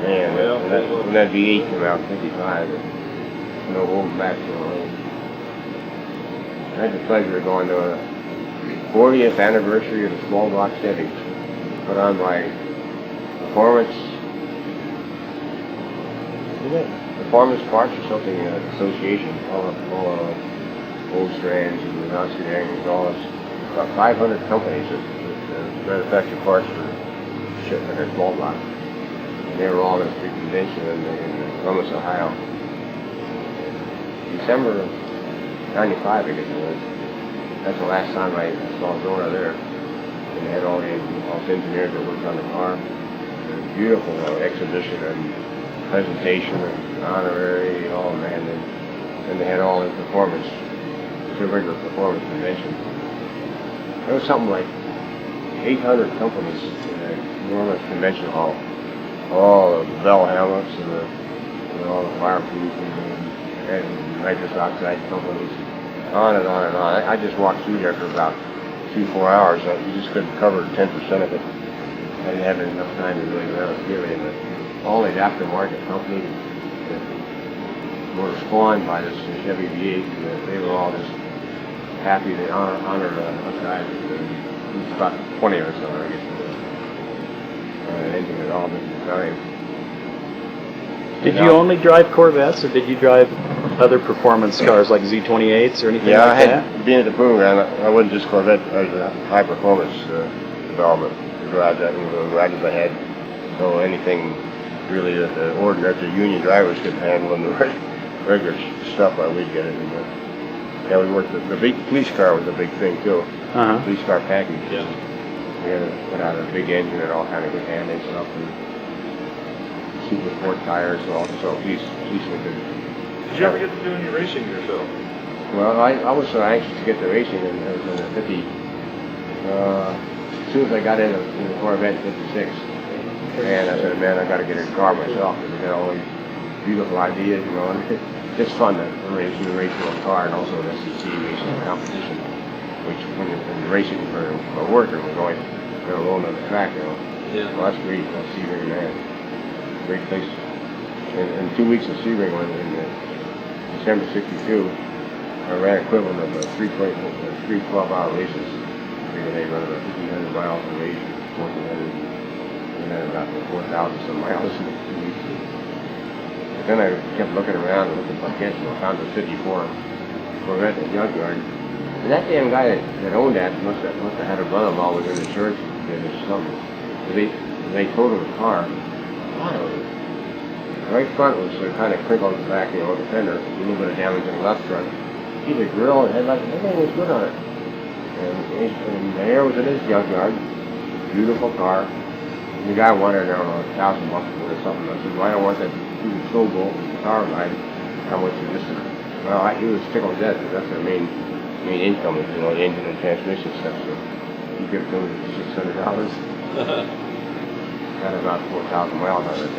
Man, when that V8 came out, 55, no holding back. I had the pleasure of going to a 40th anniversary of the small block Chevy. Put on my Performance, Performance Parts or something, association, all old strands and Nazi angles, all this. About 500 companies that manufacture parts for shipment at small block. And they were all at this big convention in Columbus, Ohio. December of 95, I guess it was. That's the last time I saw Zora there. And they had all the engineers that worked on the car. Beautiful exhibition and presentation and honorary, all man. And they had all the performance. It's a regular performance convention. There was something like 800 companies in that enormous convention hall. All the bell helmets and all the fireproof and nitrous oxide companies. On and on and on. I just walked through there for about 2-4 hours. You just couldn't cover 10% of it. I didn't have enough time to really give it. But all the aftermarket companies that were spawned by this Chevy V8, they were all just happy to honor us guys. There's about 20 of us, I guess. An engine at all different times. Did you only drive Corvettes, or did you drive other performance cars like Z28s or anything like that? Being at the program, I wasn't just Corvette. I was a high performance development. The garage I had. So anything really that the ordinary, the union drivers couldn't handle, and the regular stuff, we'd get it. Yeah, we worked. The big police car was a big thing too. Police car package. Yeah. We had to put out a big engine and all kind of good handling stuff, and super sport tires, and all. So police were good. Did you ever get to do any racing yourself? Well, I was so anxious to get to racing, and I was in the 50. As soon as I got in the Corvette 56, and I said, man, I got to get a car myself. Because we had all these beautiful ideas, and it's fun to race a car, and also an SEC racing competition. Which, when you're racing for a worker, we're going alone on the track, Yeah. Well, that's great. That's Sebring, man. Great place. And 2 weeks of Sebring in December '62, I ran equivalent of 3 12-hour races. They run about 1,500 miles a race, 1,400, and then about 4,000 some miles in 2 weeks. But then I kept looking around and looking for kids, and I found the '54 Corvette in the junkyard. And that damn guy that owned that must have had a brother-in-law was in the church or something. They totaled the car. Wow. The right front was kind of crinkled in the back, the fender, a little bit of damage in the left front. The grill and headlights, everything was good on it. And the air was in his junkyard. Beautiful car. And the guy wanted, I don't know, $1,000 for it or something. I said, well, I don't want that stupid snowball in the car ride. How much is this? Well, he was tickled to death because that's their main income is, the engine and transmission stuff. So he gave it to him $600. Got about 4,000 miles on it.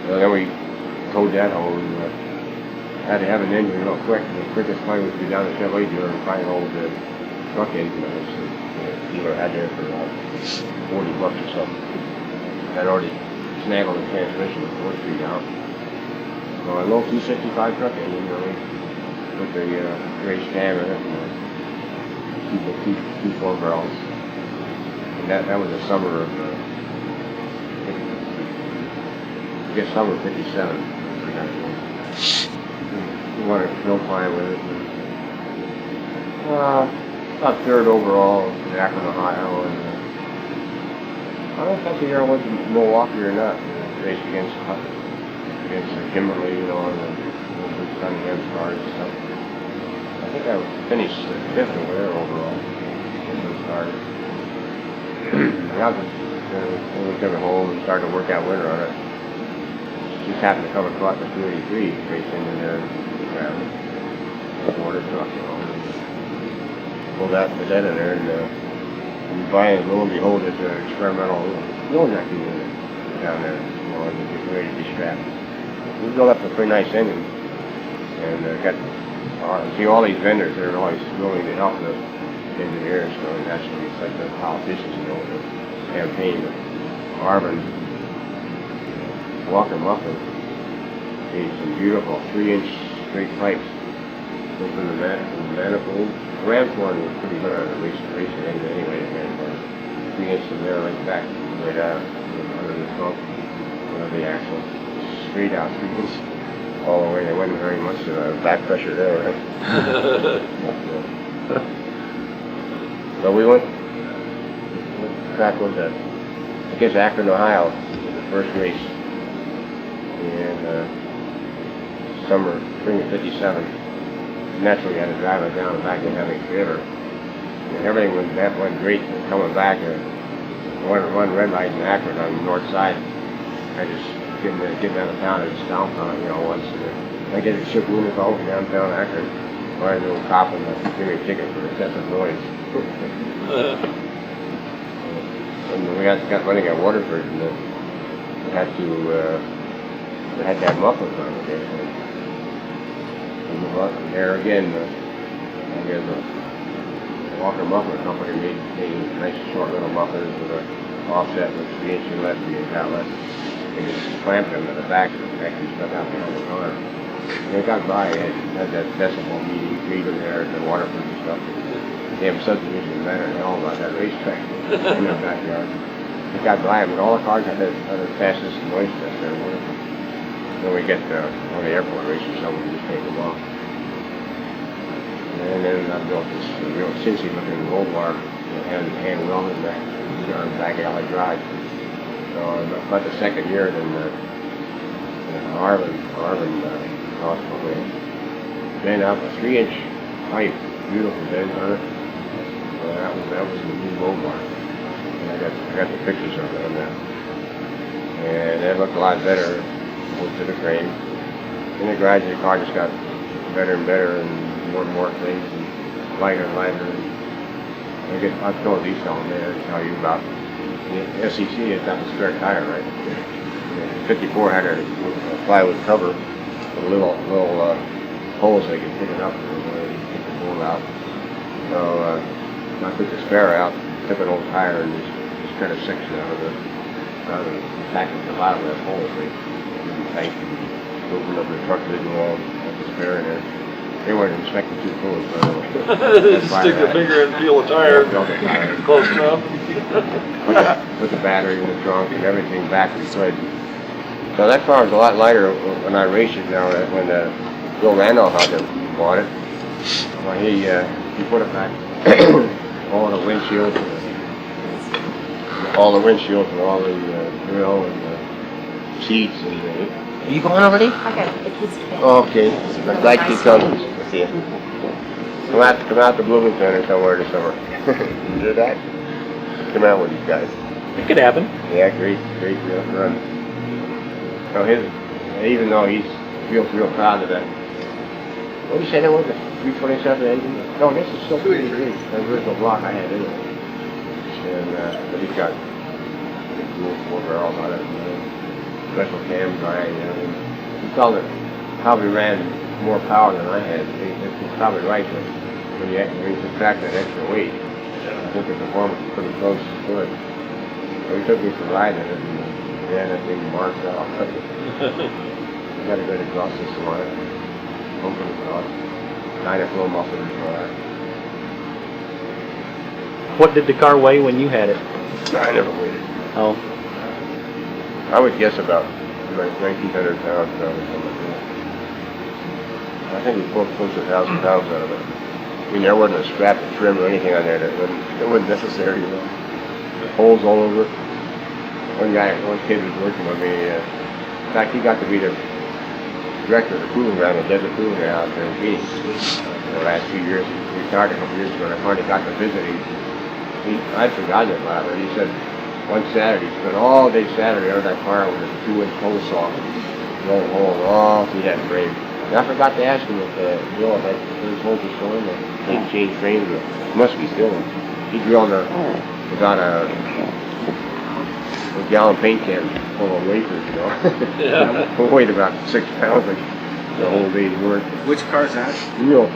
So then we towed that home. Had to have an engine real quick. The quickest way was to go down to the Chevrolet dealer and find an old truck engine that the dealer had there for about $40 or something. Had already snaggled the transmission with 4 speed out. So a low 265 truck engine, with the race cam in it, and two 4 barrels. And that was the summer of, I guess summer of '57. We wanted to fill fine with it. About 3rd overall in Akron, Ohio. And I don't know if that's the year I went to Milwaukee or not. Raced against Kimberly, and the Cunningham's cars and stuff. I think I finished 5th over there overall in those cars. I was when we came home and started to work out winter on it. Just happened to come across the 283 racing in there around the border truck, you know. And pulled out the dead in there and by and lo and behold, it's an experimental wheel jack unit down there, you know, and getting ready to be strapped. We built up a pretty nice engine and got see all these vendors, they're always willing to help the engineers, so naturally it's like the politicians, you know, the campaign. Marvin Walker Muffin made some beautiful 3-inch straight pipes open the manifold. Ramcorn was pretty good on the racing engine anyway, Ramcorn. 3 inch from there right back, right out under the trunk, under the axle, straight out 3 inch all the way. There wasn't very much back pressure there, right? But we went back with the, I guess Akron, Ohio, the first race in spring of '57. Naturally, I had to drive it down the back of the heavy trailer. And everything went great. Coming back, one red light in Akron on the north side. I just getting out of town and just down on it, you know, once. I get a ship unit call from downtown Akron. I had a little cop and give me a ticket for excessive noise. And we got running at Waterford, and we had to have mufflers on it there. And there again, I guess the Walker Muffler Company made nice short little mufflers with an offset with 3-inch inlet and the outlet. They just clamped them to the back and actually stuck out behind the car. And it got by, it had that decibel meter there at the Waterford and stuff. They have a subdivision matter and all about that racetrack in their backyard. It got by, but all the cars had the fastest noise test there. When we get on the airport races, someone just take them off. And then I built this real cincy looking roll bar hand welded back alley drive. So about the second year, then Harlan hospital bent out a 3-inch pipe, beautiful bends on it. That was the new roll bar. And I got the pictures of it on that. And it looked a lot better. Moved to the frame. In the garage, the car just got better and better, and more things, and lighter and lighter. And I've told these fellows there to tell you about the SEC has got the spare tire, right? The 54 had a plywood cover with little holes so you can pick it up and take the bolt out. So I took the spare out, took an old tire, and just cut a section out of the package at the bottom of that hole. Tight and opened up the truck lid wall, got the spare in there. They weren't inspecting too close, by the way. Stick the finger in and feel the tire. Close enough. Put the battery in the trunk and everything back beside. So that car was a lot lighter when I raced it now. When Bill Randolph out there bought it, well, he put it back. all the windshields and all the grill and seats and are you going already? Okay, it's his kid. Okay, I'd like to come see you. Come out to Bloomington or somewhere this summer. You do that? Come out with these guys. It could happen. Yeah, great run. So even though he feels real proud of that. What did you say that was? A 327 engine? No, this is still 283. That's the original block I had in it. And but he's got cool 4 barrels on it. Special cam drive, you know. He felt it probably ran more power than I had. It's probably right, but when you subtract that extra weight, I think the performance is pretty close to it. So he took me for a ride in it, and yeah, that thing marked out. Got a good exhaust system on it. Open exhaust. Dynaflow mufflers for that. What did the car weigh when you had it? I never weighed it. Oh. I would guess about 1,900 pounds, probably something like that. I think we pulled close to 1,000 pounds out of it. I mean, there wasn't a strap to trim or anything on there that wasn't necessary, you know. Holes all over. One kid was working with me. In fact, he got to be the director of the cooling ground, the desert cooling ground out there in Phoenix. The last few years, he retired a couple years ago, and I finally got to visit him. I'd forgotten about it. He said, one Saturday, spent all day Saturday out of that car with a 2-inch hole saw, rolling holes all through that frame. And I forgot to ask him if Bill had his holes were still in there. He didn't change frames, but it must be still in. He drilled about a gallon paint can full of wafers, you know. Yeah. Weighed about 6 pounds, like the whole day's work. Which car is that? Real.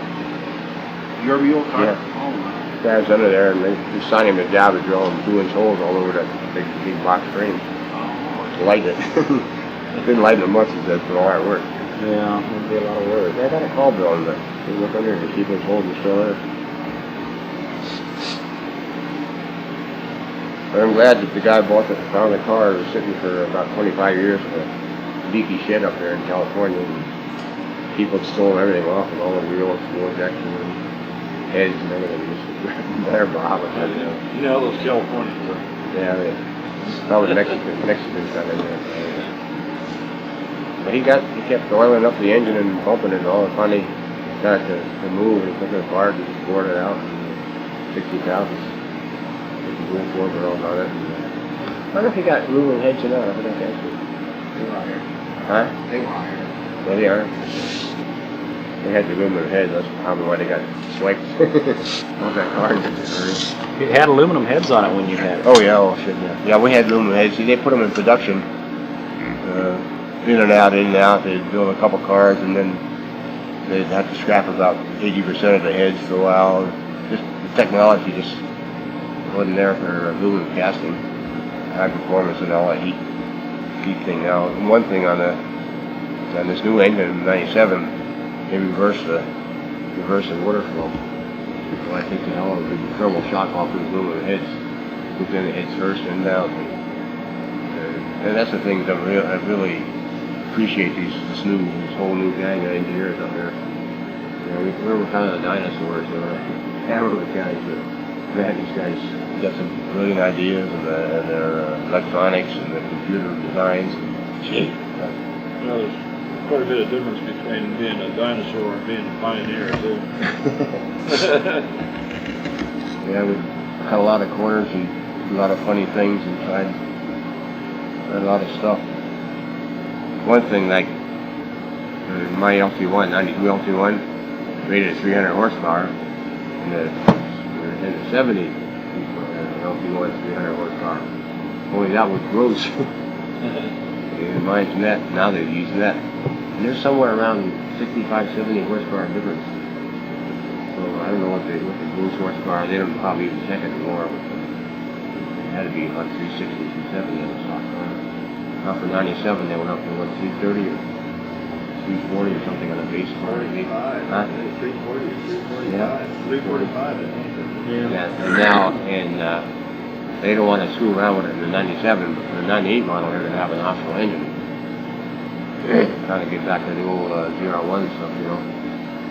Your mule car? Yeah. Oh, my. Guys under there, and they signed him a job to drill him 2-inch holes all over that big box frame. Light it. Didn't light it much, he said, for all that work. Yeah, it'd be a lot of work. I got a call bill on that. They look under to keep his holes still there. But I'm glad that the guy found the car. It was sitting for about 25 years in a leaky shed up there in California. And people had stolen everything off and all the wheels, fuel injection, and heads and everything. Just there, Bob. You know how those Californians are. Yeah, probably Mexicans got in there. But he kept oiling up the engine and pumping it and all. And finally got it to move, and he took it apart and bored it out. And 60,000. Boom overalls on it. I wonder if he got aluminum heads or not. I forgot to ask him. They were iron. Huh? They were iron. Well, they are. They had the aluminum heads. That's probably why they got swiped. All that car in a hurry. It had aluminum heads on it when you had it. Oh yeah, oh shit, yeah. Yeah, we had aluminum heads. See, they put them in production. In and out, in and out. They'd build a couple cars and then they'd have to scrap about 80% of the heads for a while. Just the technology just wasn't there for aluminum casting, high performance and all that heat thing now. And one thing on this new engine in '97, they reversed the water flow. So I think the hell of a thermal shock off the aluminum heads. Put in the heads first and down. And that's the thing that I really appreciate this whole new gang of engineers up there. You know, we were kind of the dinosaurs, you know. Yeah, we're the guys, but man, these guys got some brilliant ideas and their electronics and the computer designs. You know, there's quite a bit of difference between being a dinosaur and being a pioneer, too. Yeah, we cut a lot of corners and a lot of funny things and tried a lot of stuff. One thing, like my LT1, 92 LT1, rated at 300 horsepower, and the 70 LT1, 300 horsepower. Only that was gross. And mine's net. Now they're using that. And there's somewhere around 65, 70 horsepower difference. So I don't know what the gross horsepower. They don't probably even check it anymore. But it had to be about 360, 370 on the stock car. Now for '97 they went up to 330 or 340 or something on the base car. 340 Huh? 340 345. Yeah. 345, I think. Yeah. And now, they don't want to screw around with it in the '97, but for the '98 model, they're going to have an optional engine. Kind of get back to the old ZR1 stuff, you know.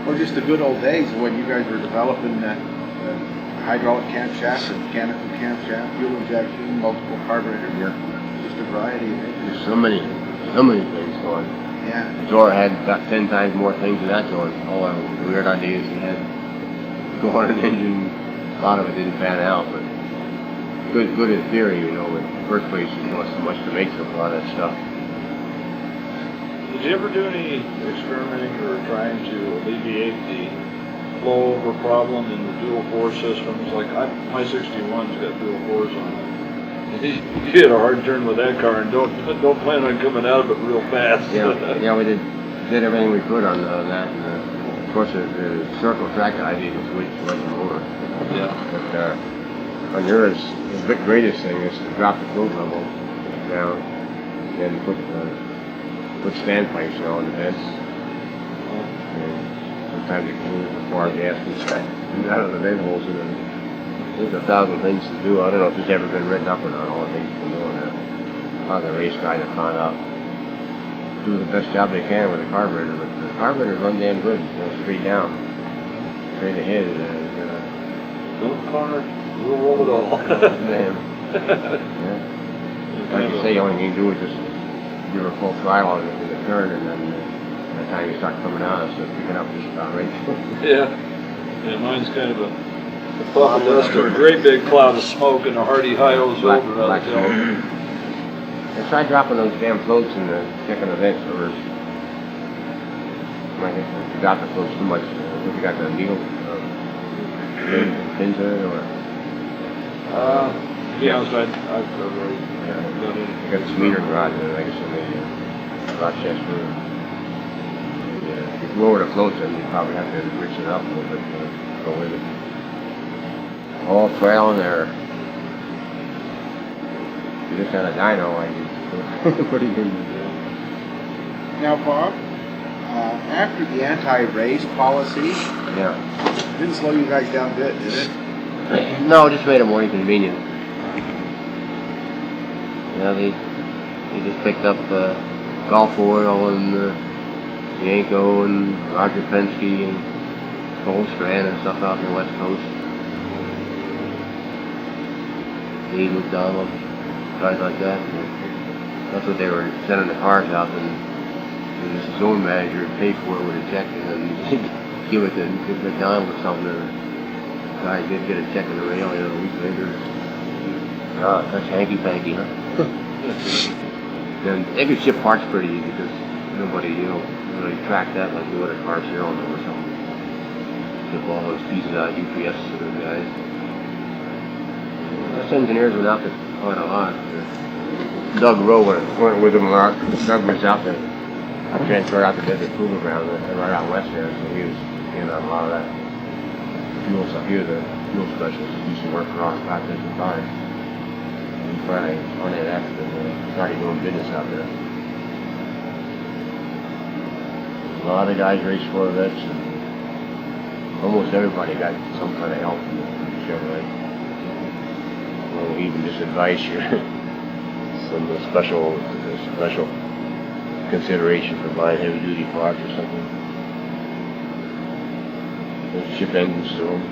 Or just the good old days when you guys were developing hydraulic camshaft and mechanical camshaft, fuel injection, multiple carburetors. Yeah. Just a variety of engines. There's so many things going. Yeah. Zora had about 10 times more things than that going. All the weird ideas he had going on an engine. A lot of it didn't pan out, but good in theory, you know. But in the first place, it cost so much to make a lot of that stuff. Did you ever do any experimenting or trying to alleviate the flow over problem in the dual four systems? Like my 61's got dual fours on it. You hit a hard turn with that car and don't plan on coming out of it real fast. Yeah, we did everything we could on that. And, of course, the circle track that I did was way too much motor. Yeah. But on yours, the greatest thing is to drop the float level down and put standpipes on the beds. And sometimes it can require gas inside and out of the vent holes. And there's 1,000 things to do. I don't know if it's ever been written up or not, all the things you can do on that. A lot of the race guys have found out do the best job they can with the carburetor, but the carburetors run damn good, you know, straight down, straight ahead. Don't corner, we'll roll it all. Damn. Yeah. Like you say, the only thing you do is just give her full throttle in the turn, and then by the time you start coming out, it's just picking up just about right. Yeah. Yeah, mine's kind of a The puff of dust, a great big cloud of smoke, and a Hardy Hi-O's over on the tail. And try dropping those damn floats in the second event first. Might have to drop the floats too much. If you got the needle pins in it, or To be honest, I've already done it. you got the meter garage in it, I guess, in the Rochester. Yeah, if you lower the floats, then you probably have to enrich it up a little bit to go with it. All trail in there. You just had a dyno, I guess. Pretty good. Now, Bob, after the anti-race policy, Yeah. didn't slow you guys down a bit, did it? No, just made it more inconvenient. Yeah, they just picked up Gulf Oil and Yanko and Roger Penske and Cole Strand and stuff out in the West Coast. Lee McDonald, guys like that. That's what they were sending the cars out, and this zone manager would pay for it with a check and then give it to McDonald or something. And the guy did get a check in the mail, a week later. Oh, that's hanky-panky, huh? Then they could ship parts pretty easy because nobody, really track that like they would a car serial number or something. Ship all those pieces out of UPS to those guys. Us engineers went out there quite a lot. Doug Rowe went with them a lot. Doug was out there. I transferred out to Desert Proving Ground right out west there, so he was in on a lot of that fuel stuff. He was a fuel specialist. He used to work for our practice and cars. He finally, on that accident, started doing business out there. A lot of guys race Corvettes, and almost everybody got some kind of help from the Chevrolet. Well, even just advice you, some special consideration for buying heavy duty parts or something. They'll ship engines to them.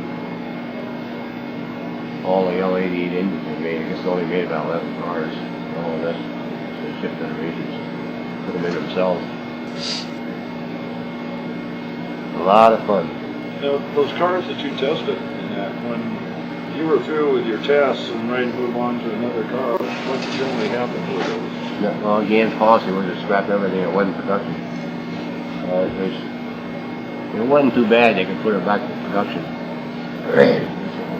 All the L88 engines they made, I guess they only made about 11 cars. All of this, they shipped to the regions, put them in themselves. A lot of fun. Those cars that you tested, when you were through with your tests and ready to move on to another car, what generally happened with those? Yeah, well, Gann's policy was to scrap everything that wasn't production. It wasn't too bad, they could put it back to production.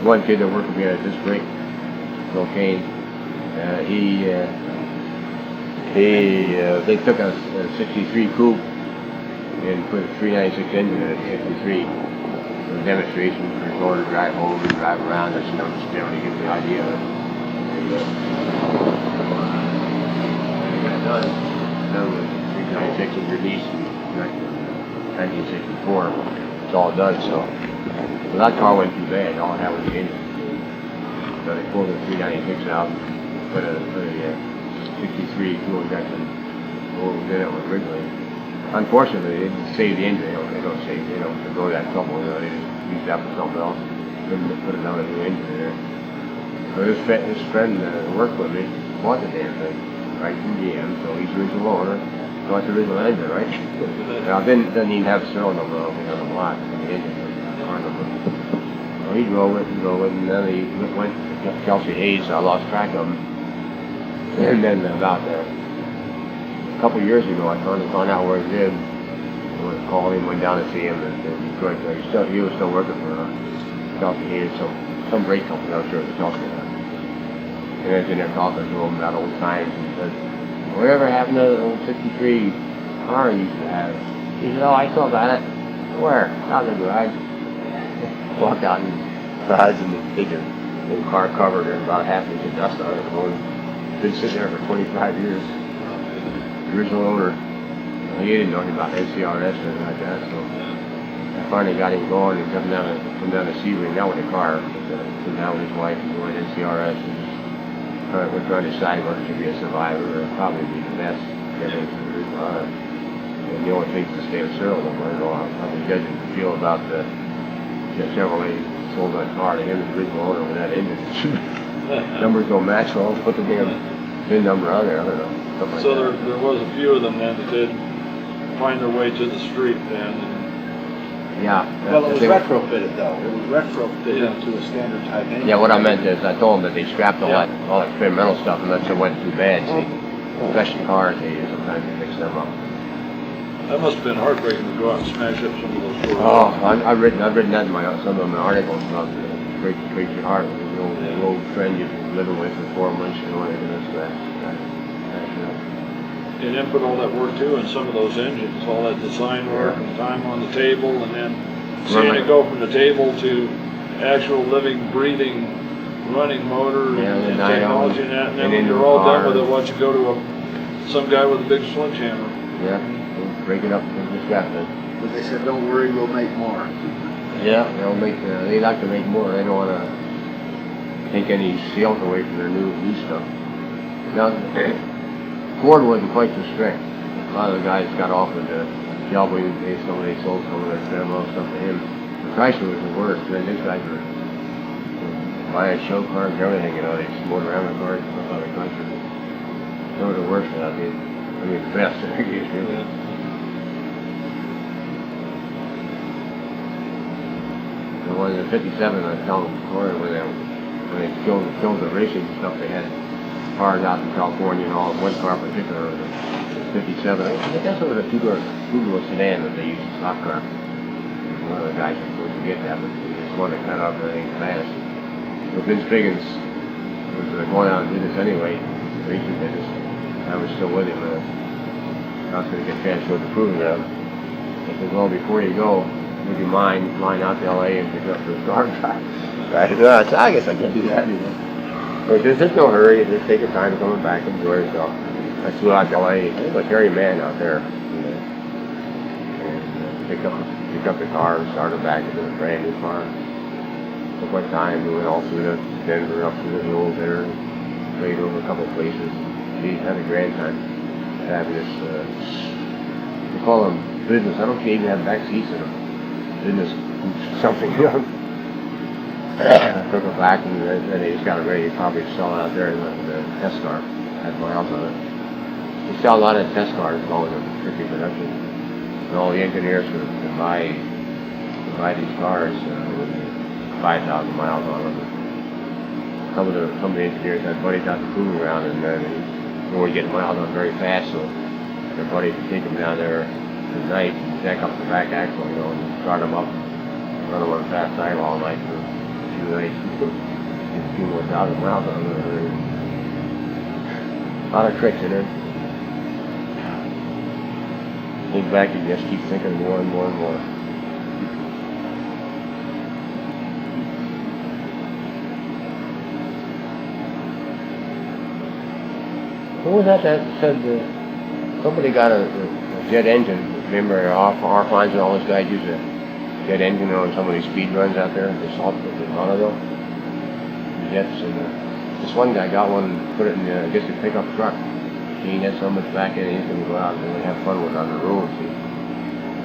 One kid that worked with me at this brake, cocaine, they took a 63 coupe and put a 396 engine in it, 53. For a demonstration for his order to drive home and drive around, just generally give the idea of it. Done with 396 was released in 1964. It's all done, so. Well, that car went too bad, all it had was the engine. So they pulled the 396 out and put a 63 fuel injection in it with Wrigley. Unfortunately, they didn't save the engine. They don't go that trouble. They just use that for something else. Couldn't put another new engine in there. So this friend that worked with me bought the damn thing, right from GM. So he's the original owner. So it's the original engine, right? Now, doesn't even have a serial number on the block. The engine, the car number. So he drove it, and then he went to Kelsey Hayes. So I lost track of him. And then about a couple of years ago, I found out where he lived. I called him, went down to see him in Detroit. He was still working for Kelsey Hayes, some brake company, I'm sure it was Kelsey. And I was in there talking to him about old times, and he said, whatever happened to the old 63 car you used to have? He said, oh, I still got it. Where? Out in the garage. Walked out in the garage and the car covered and about half inch of dust on it. Been sitting there for 25 years. The original owner, he didn't know anything about NCRS or anything like that, so I finally got him going and come down to Sebring, not with the car, but down with his wife and going to NCRS. And we're trying to decide whether to be a survivor or probably be the best. And the only thing is to stay with serial number. I don't know how the judges feel about the Chevrolet sold that car to him as the original owner with that engine. Numbers don't match, well, put the damn VIN number on there, I don't know. So there was a few of them then that did find their way to the street then. Yeah. Well, it was they- retrofitted though. It was retrofitted to a standard type engine. Yeah, what I meant is I told them that they scrapped all that experimental stuff unless it went too bad, see. Especially cars, they use sometimes to fix them up. That must have been heartbreaking to go out and smash up some of those doors. Oh, I've written that in some of my articles about breaks your heart. The old friend you've been living with for 4 months, you know, and that's And then put all that work too in some of those engines, all that design work and time on the table, and then seeing it go from the table to actual living, breathing, running motor and technology and that, and then when you're all done with it, watch you go to some guy with a big sledgehammer. Yeah, we'll break it up and just scrap it. But they said, don't worry, we'll make more. Yeah, they like to make more. They don't want to take any sales away from their new stuff. Now, Ford wasn't quite so strict. A lot of the guys got off with the Shelby. They sold some of their experimental stuff to him. The Chrysler was the worst. Then these guys were buying show cars and everything. You know, they just motor around the cars and stuff like Chrysler. They were the worst. I mean, the best in the case, really. The one in the 57, I was telling Corey when they filmed the racing stuff, they had cars out in California and all. One car in particular was a 57. I guess it was a two-door sedan that they used, a stock car. One of the guys was supposed to get that, but he just wanted to cut off everything fast. So Vince Figgins was going out and do this anyway, racing business. I was still with him. I was going to get transferred to proving ground. I said, well, before you go, would you mind flying out to LA and pick up the car drive? I said, no, I guess I can do that. You know. But there's no hurry. Just take your time coming back and enjoy yourself. I flew out to LA. It was a hairy man out there. You know. And picked up the car and started back into a brand new car. Took my time. We went all through the Denver, up through the hills there, and played over a couple of places. Gee, had a grand time. Fabulous. They call them business. I don't think they even have back seats in them. Business something, you know. Took it back and then they just got it ready to probably sell it out there in the test car. Had miles on it. They sell a lot of test cars along with the strictly production. And all the engineers would buy these cars with 5,000 miles on them. Some of the engineers had buddies out the proving ground and then they were getting miles on very fast, so their buddies would take them down there at night and jack up the back axle, you know, and start them up, run them on fast side all night for a few nights, get a few more thousand miles on them. A lot of tricks in it. Think back, you just keep thinking more and more and more. Who was that said somebody got a jet engine? Remember R-Fines and all those guys use a jet engine on some of these speed runs out there? They saw it in Bonneville. Jets, and this one guy got one and put it in, I guess, a pickup truck. He had so much back in it, he's going to go out and really have fun with it on the road, see.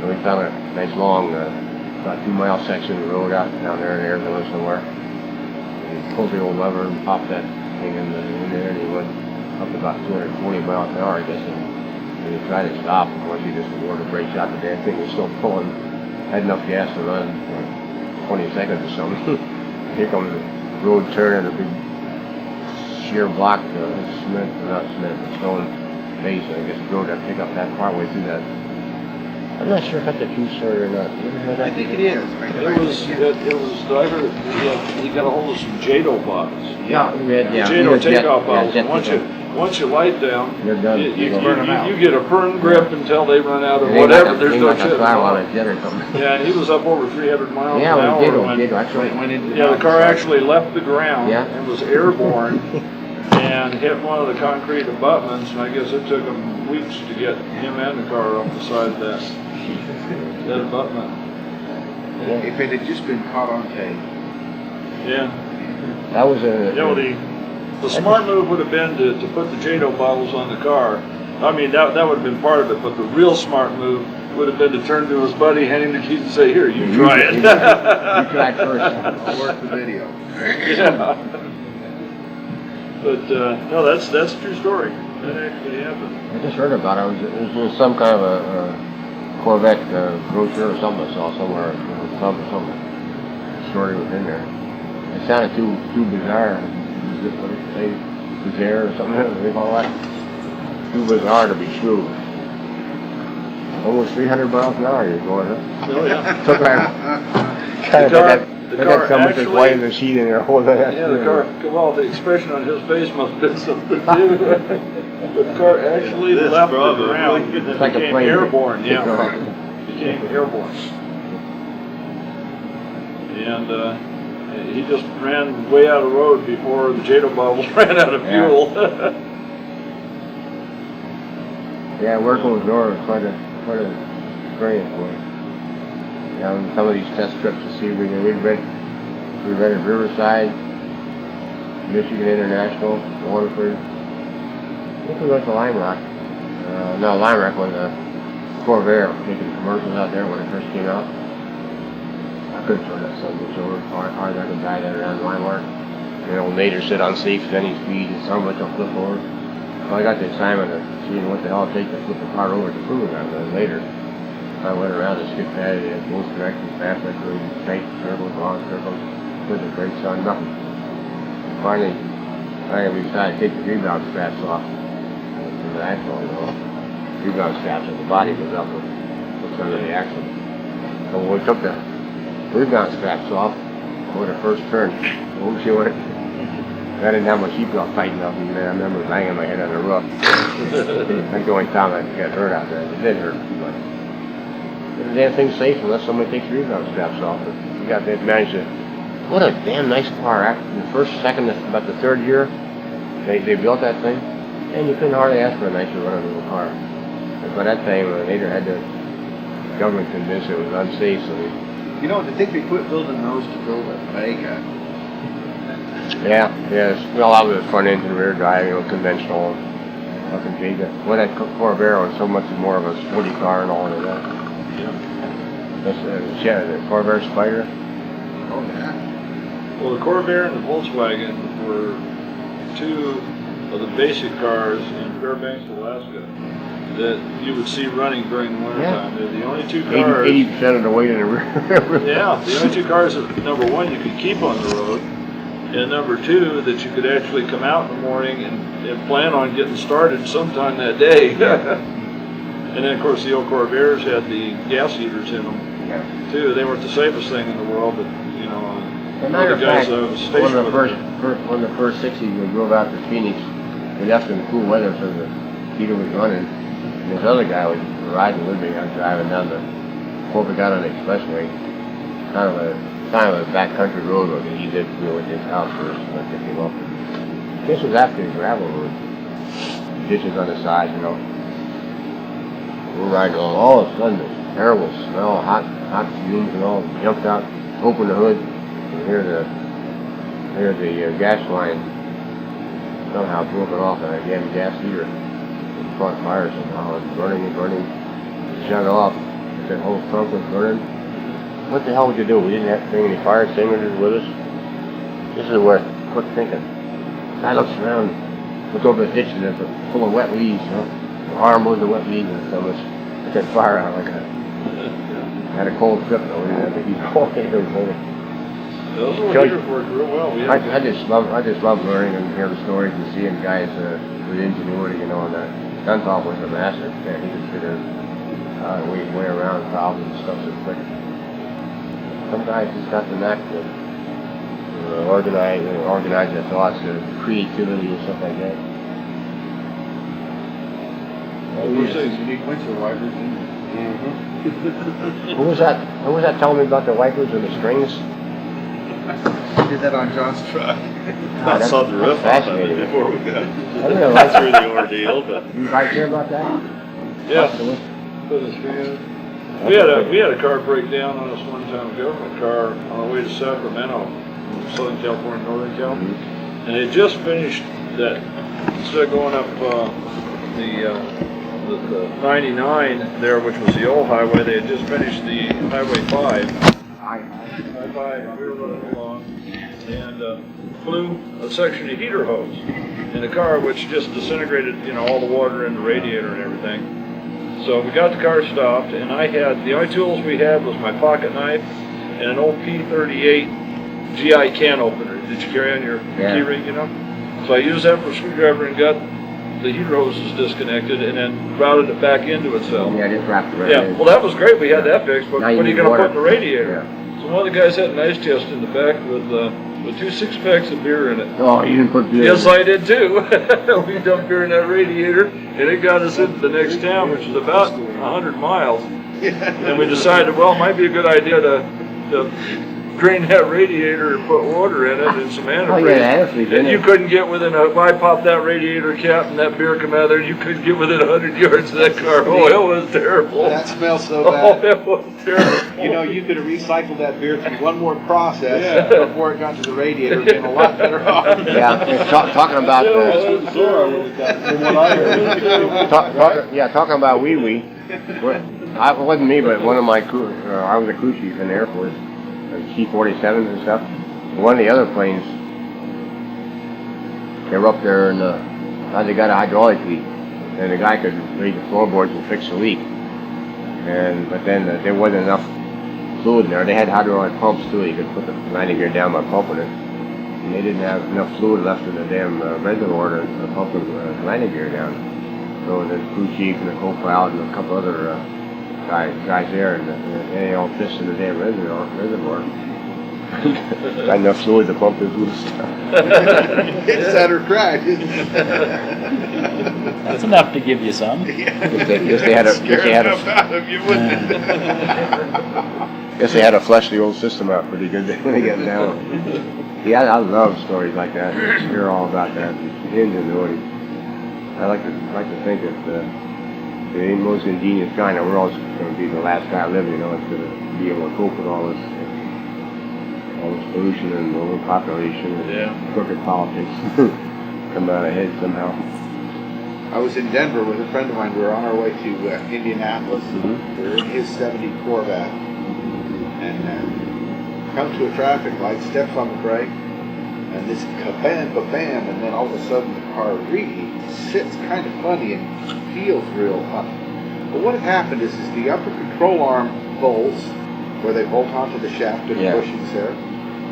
So we found a nice long, about 2 mile section of the road out down there in Arizona somewhere. And he pulled the old lever and popped that thing in there, and he went up to about 240 miles an hour, I guess. And he tried to stop, and once he just wore the brakes out, the damn thing was still pulling. Had enough gas to run for 20 seconds or something. Here comes the road turn and a big sheer block not stone face. I guess drove that pickup that far way through that. I'm not sure if that's a true story or not. You ever heard that? I think it is. It was driver. He got a hold of some JATO bottles. Yeah, JATO takeoff bottles. And once you light down, you're done. you burn them out. You get a firm grip until they run out of It ain't whatever. Like There's no like chip. a throttle on a jet or something. Yeah, and he was up over 300 miles Yeah, an it hour. was when- JATO. That's right. Went into Yeah, the car actually left the ground Yeah. and was airborne and hit one of the concrete abutments, and I guess it took him weeks to get him and the car off the side of that abutment. If it had just been caught on tape. Yeah. That was a. You know, the smart move would have been to put the JATO bottles on the car. I mean, that would have been part of it, but the real smart move would have been to turn to his buddy, hand him the keys, and say, "Here, you try it." You try it first. I'll work the video. Yeah. But no, that's a true story. That actually happened. I just heard about it. It was in some kind of a Corvette brochure or something I saw somewhere, something. Story was in there. It sounded too bizarre. What did you say? Bizarre or something? What do they call that? Too bizarre to be true. Almost 300 miles an hour you're going, huh? Oh, yeah. Took like, The car someone just actually- white in the sheet in there holding that. Yeah, the car, well, the expression on his face must have been something too. The car actually This left the probably. ground. It's like a Became plane. airborne, Took off. yeah. Became airborne. And he just ran way out of road before the Jado bubbles ran out of Yeah. fuel. Yeah, working with Zora was quite a experience for us. You know, some of these test trips to see, we rented Riverside, Michigan International, Waterford. I think we went to Lime Rock. No, Lime Rock when the Corvette was making commercials out there when it first came out. I couldn't turn that son of a bitch over. Hard I could die that around Lime Rock. You know, Nader said unsafe at any speed, and some of it will flip over. So I got the assignment of seeing what the hell it takes to flip the car over to prove it. And then later, I went around the skid pad in both directions, fast I could, tight circles, long circles, with the brakes on, nothing. Finally, we decided to take the rebound straps off. From the axle, you know. Rebound straps and the body goes up with what's under the axle. So when we took the rebound straps off, over the first turn, she went. I didn't have my seatbelt tightened up, and I remember banging my head on the roof. That's the only time I got hurt out there. It did hurt, but the damn thing's safe unless somebody takes the rebound straps off. But you got to manage to. What a damn nice car! After the first, second, about the third year, they built that thing, and you couldn't hardly ask for a nicer running little car. But by that time, later had the government convinced it was unsafe, so they. You know, I think they quit building those to build a Vega. Yeah, yes. Well, I was front engine, rear drive, you know, conventional, fucking Vega. Well, that Corvette was so much more of a sporty car and all of that. Yeah. That's the Corvette Spider. Oh, yeah. Well, the Corvair and the Volkswagen were two of the basic cars in Fairbanks, Alaska, that you would see running during the wintertime. They're the only two cars. 80% of the weight in the rear. Yeah, the only two cars that, number one, you could keep on the road, and number two, that you could actually come out in the morning and plan on getting started sometime that day. And then, of course, the old Corvairs had the gas heaters in them, Yeah. too. They weren't the safest thing in the world, but, you know, As a matter of fact, one one of the first 60 we drove out to Phoenix, we left in cool weather so the heater was running, and this other guy was riding with me. I was driving down before we got on the expressway, kind of a backcountry road where he did, you know, with his house first, and I picked him up. This was after the gravel road, ditches on the side, you know. We're riding along, all of a sudden, this terrible smell, hot fumes and all, jumped out, opened the hood, and hear the gas line somehow broke it off, and I gave the gas heater. It caught fire somehow, it was burning, shut off. The whole trunk was burning. What the hell would you do? We didn't have to bring any fire extinguishers with us. This is where quick thinking. I looked around, looked over the ditch, and it's full of wet weeds, you know. The arm was the wet weeds, and so much. It got fire out like that. Had a cold trip though. We didn't have to heat all day. those little heaters worked real well. We I had, just love learning and hearing stories and seeing guys with ingenuity, you know. And Duntov was a master. Man, he could figure way around problems and stuff so quick. Some guys just got the knack to organize their thoughts, creativity and stuff like that. Unique windshield wipers. Who was that telling me about the wipers and the strings? I did that on John's truck. I saw the roof off of it fascinating. before we got I didn't know through the ordeal, but You guys hear about that? yeah. We had a car break down on us one time, a government car on the way to Sacramento, from Southern California, Northern Cal, and they just finished that. Instead of going up the 99 there, which was the old highway, they had just finished the Highway 5. Hi-5, we were running along, and blew a section of heater hose in the car, which just disintegrated, you know, all the water in the radiator and everything. So we got the car stopped, and I had, the only tools we had was my pocket knife and an old P38 GI can opener that you carry on your key ring, you know? So I used that for a screwdriver and got the heater hoses disconnected and then routed it back into itself. Yeah, just wrapped it right Yeah, in. well that was great, we had that fixed, but Now what you are you need going to water. put in the radiator? Yeah. So one of the guys had an ice chest in the back with 2 6-packs of beer in it. Oh, you didn't put beer Yes, in it. I did too. We dumped beer in that radiator, and it got us into the next town, which is about 100 miles. And we decided, well, it might be a good idea to drain that radiator and put water in it and some antifreeze. Oh, yeah, antifreeze, And you yeah. couldn't get within I popped that radiator cap and that beer come out of there, you couldn't get within 100 yards of that car. Oh, it was terrible. That smells so Oh, bad. it was terrible. You know, you could have recycled that beer through one more process Yeah. before it got to the radiator, been a lot better off. Yeah, talking about Yeah, Zora would have done, from what I heard. talking about wee. It wasn't me, but one of my crew. I was a crew chief in the Air Force, C-47s and stuff. One of the other planes, they were up there and they got a hydraulic leak, and the guy could read the floorboards and fix the leak. But then there wasn't enough fluid in there. They had hydraulic pumps too. You could put the landing gear down by pumping it. And they didn't have enough fluid left in the damn reservoir to pump the landing gear down. So the crew chief and the co-pilot and a couple other guys there, and they all pissed in the damn reservoir. Got enough fluid to pump this little stuff. It's that or cracked. That's enough to give you some. Guess they had to flush the old system out pretty good when they got down. Yeah, I love stories like that. Hear all about that. Ingenuity. I like to think that the most ingenious guy. Now we're always going to be the last guy living. You know, it's going to be able to cope with all this pollution and overpopulation and crooked politics. Come out ahead somehow. I was in Denver with a friend of mine. We were on our way to Indianapolis. We were in his 70 Corvette. And come to a traffic light, steps on the brake, and this kabam, ba-bam, and then all of a sudden the car really sits kind of funny and feels real funny. But what had happened is the upper control arm bolts, where they bolt onto the shaft and the bushings there,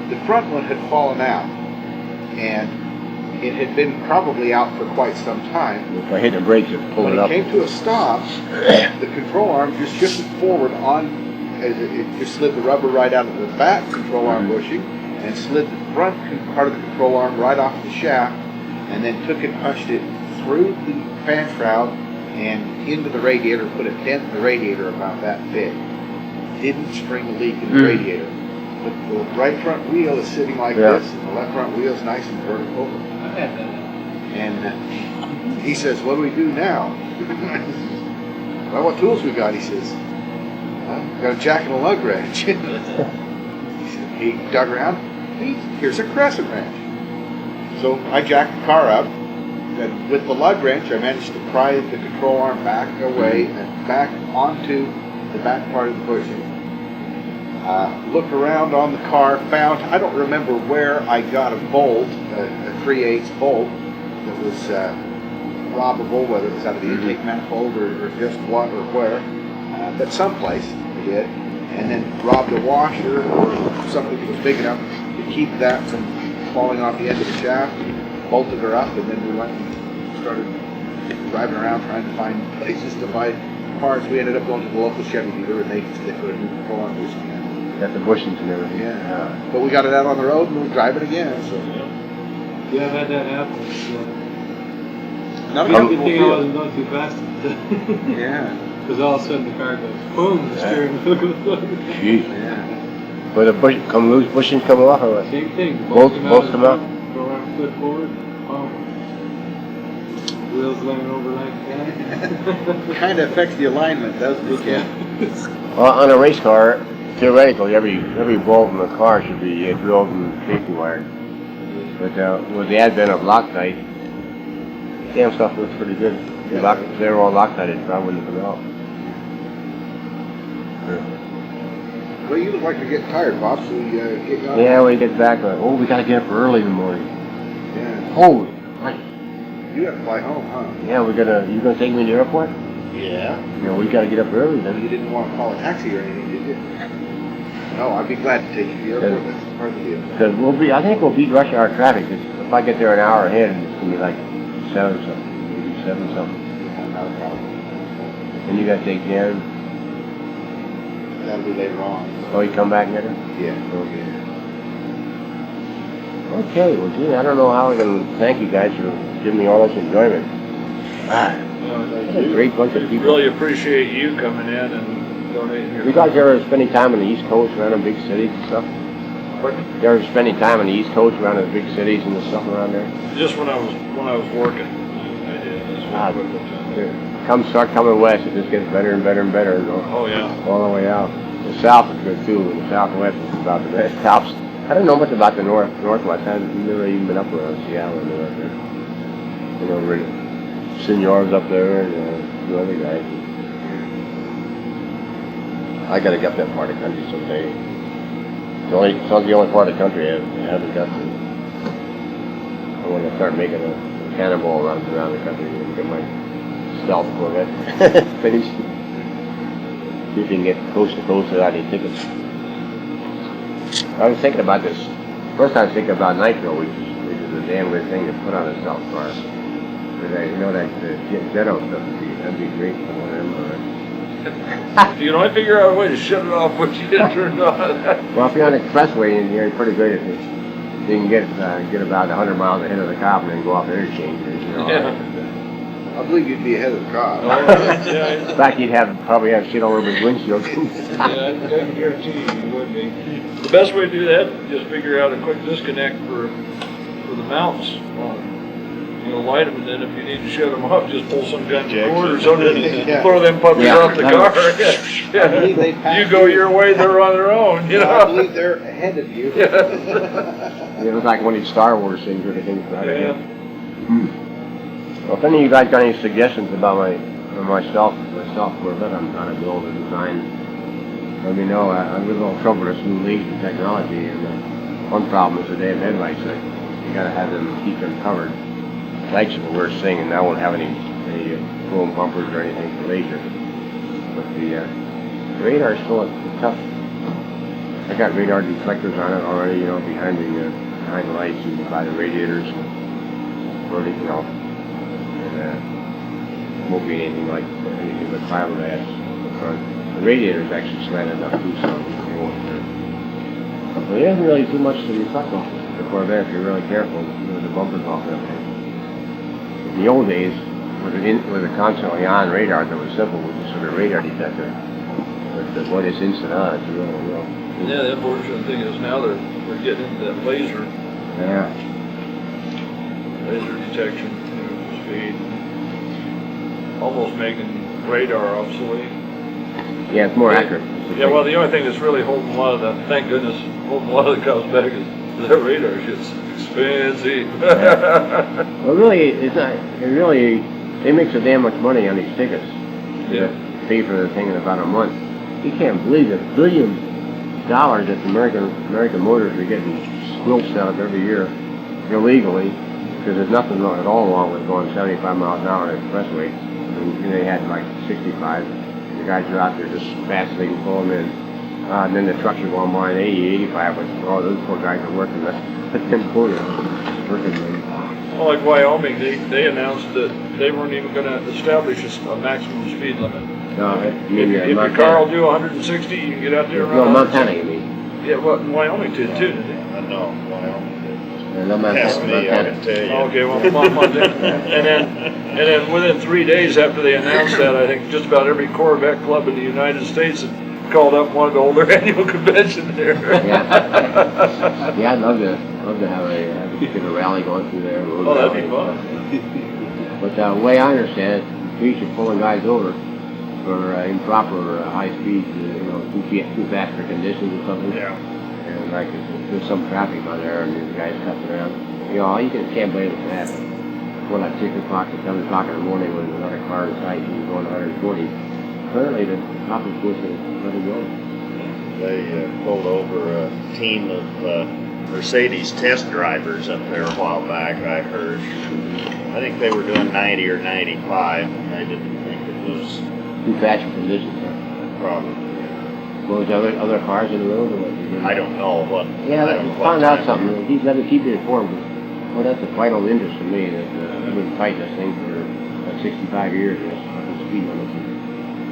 the front one had fallen out. And it had been probably out for quite some time. If I hit the brakes, it pulled it up. When it came to a stop, the control arm just shifted forward as it just slid the rubber right out of the back control arm bushing and slid the front part of the control arm right off the shaft, and then took and punched it through the fan shroud and into the radiator, put a dent in the radiator about that big. Didn't spring a leak in the radiator. But the right front wheel is sitting like this, and the left front wheel is nice and vertical. And he says, "What do we do now?" "Well, what tools we got?" He says, "Got a jack and a lug wrench." He dug around. Here's a crescent wrench. So I jacked the car up, and with the lug wrench, I managed to pry the control arm back away and back onto the back part of the bushing. Looked around on the car, found, I don't remember where I got a bolt, a 3/8 bolt that was robbable, whether it was out of the intake manifold or just what or where, but someplace I did, and then robbed a washer or something that was big enough to keep that from falling off the end of the shaft, bolted her up, and then we went and started driving around trying to find places to buy parts. We ended up going to the local Chevy dealer, and they put a new control arm bushing in. Got the bushings and everything. Yeah. But we got it out on the road and we're driving again. So Yeah, I've had that happen. not a Good couple thing I feel. wasn't going too fast. Yeah. Because all of a sudden the car goes boom, the steering wheel goes Jeez. Yeah. But the bushings come off or what? Same thing. Both come out? Go around, foot forward. Oh. Wheels laying over like that. Kind of affects the alignment, doesn't it? Yeah. Well, on a race car, theoretically, every bolt in the car should be drilled and safety wired. But with the advent of Loctite, damn stuff looks pretty good. If they were all Loctited, it probably wouldn't have come out. Well, you look like you're getting tired, Bob, so we get going. Yeah, when you get back, we gotta get up early in the morning. Yeah. Holy, right. You have to fly home, huh? Yeah, you gonna take me to the airport? Yeah. You know, we gotta get up early You then. didn't want to call a taxi or anything, did you? No, I'd be glad to take you to the airport. That's part of the deal. Because I think we'll beat rush hour traffic. 'Cause if I get there an hour ahead, it's gonna be like 7 something, maybe 7 something. Yeah, not a problem. And you gotta take Jan. That'll be later on. Oh, you come back and get her? Yeah. Okay, well, gee, I don't know how I can thank you guys for giving me all this enjoyment. Ah, what a great bunch of We people. really appreciate you coming in and donating your. You guys ever spending time on the East Coast around the big cities and stuff? Pardon? You ever spending time on the East Coast around the big cities and the stuff around there? Just when I was working, I did. That's Ah, what I put yeah. Start coming west, it just gets better and better and better, you know, Oh yeah. all the way out. The south is good too, and the southwest is about the best. I don't know much about the northwest. I've never even been up around Seattle or up there. You know, really, Senor's up there and the other guys. I gotta get that part of the country someday. It's the only part of the country I haven't got to. I want to start making a cannonball runs around the country and get my stealth Corvette finished. See if you can get coast to coast without any tickets. I was thinking about this. First I was thinking about nitro, which is a damn good thing to put on a stealth car. But you know that the Zeno stuff that'd be great for one of them. If you don't figure out a way to shut it off when you get turned on. Well, if you're on the expressway and you're pretty good at it, you can get about 100 miles ahead of the cop and then go off interchanges. You know. Yeah. I believe you'd be ahead of the car. Oh, yeah. In fact, you'd probably have shit all over his windshield. Yeah, I can guarantee you would be. The best way to do that, just figure out a quick disconnect for the mounts. You know, light them, and then if you need to shut them off, just pull some kind of cord or something, Yeah. throw them puppies Yeah. off the car. I believe they pass You go your way, they're on their own, you I know? believe they're ahead of you. It was like one of these Star Wars things where they think about it. Yeah. Well, if any of you guys got any suggestions about myself Corvette I'm trying to build and design, let me know. I'm with a little trouble with this new league and technology, and one problem is the damn headlights. You gotta have them, keep them covered. Lights are the worst thing, and I won't have any chrome bumpers or anything for laser. But the radar is still tough. I got radar deflectors on it already, you know, behind the lights and by the radiators and burning, you know. And won't be anything but fiberglass in the front. The radiator's actually slanted up too, so it won't hurt. But there isn't really too much to reflect off the Corvette if you're really careful with the bumpers off that thing. In the old days, with a constantly on radar that was simple, with just sort of radar detector. But boy, this instant on, it's real. Yeah, the unfortunate thing is now we're getting into that laser Yeah. detection, speed, almost making radar obsolete. Yeah, it's more accurate. Yeah, well, the only thing that's really holding a lot of that, thank goodness, holding a lot of the cows back is that radar shit's expensive. Well, really, it's not. They make so damn much money on these tickets. Yeah. Pay for the thing in about a month. You can't believe it. $1 billion that American motors are getting squilched out of every year illegally, because there's nothing at all wrong with going 75 miles an hour on the expressway. And they had like 65. The guys are out there just as fast as they can pull them in. And then the trucks are going by at 80, 85, but those poor guys are working that 10 quarters. Well, like Wyoming, they announced that they weren't even going to establish a maximum speed limit. No, If your car will do 160, you can get out there and run. No, Montana, you mean? Yeah, well, Wyoming did too, didn't they? No, Wyoming. No, Ask me, I Montana. can tell you. Okay, well, Montana. and then within 3 days after they announced that, I think just about every Corvette club in the United States had called up and wanted to hold their annual convention there. Yeah, I'd love to have a rally going through there. Oh, that'd be fun. But the way I understand it, the police are pulling guys over for improper high speeds, too fast for conditions or something. Yeah. And like if there's some traffic on there and these guys cutting around, can't blame them for that. When at 6 o'clock to 7 o'clock in the morning when another car in sight and he's going 140, clearly the cop is supposed to let him go. They pulled over a team of Mercedes test drivers up there a while back, I heard. I think they were doing 90 or 95, and they didn't think that was Too fast for positions. probably. Well, was there other cars in the road or what? I don't know what. Yeah, I don't know what found out time. something. He's got to keep you informed. Well, that's a vital interest to me that we've been fighting this thing for 65 years. This speed limit.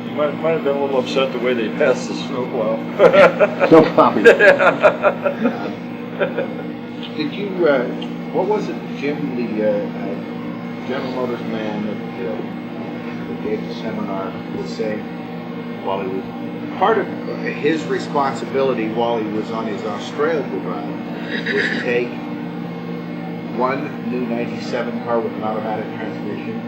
You might have been a little upset the way they passed the snowplow. No problem. Did you, what was it, Jim, the General Motors man that gave the seminar was saying while he was, part of his responsibility while he was on his Australia run was to take one new 97 car with an automatic transmission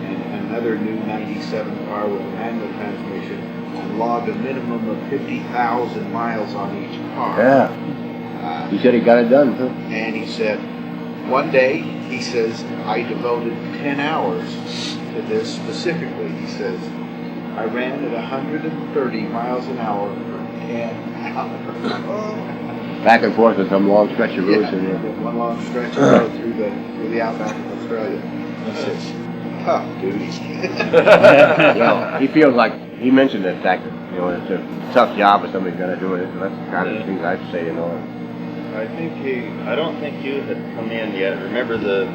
and another new 97 car with a manual transmission and log a minimum of 50,000 miles on each car. Yeah. He said he got it done, too. And he said, one day, he says, I devoted 10 hours to this specifically. He says, I ran at 130 miles an hour for 10 hours. Back and forth with some long stretch of roads in there. One long stretch of road through the outback of Australia. He says, tough duty. He feels like, he mentioned the fact that, it's a tough job if somebody's got to do it. That's the kind of things I'd say, I don't think you had come in yet. Remember the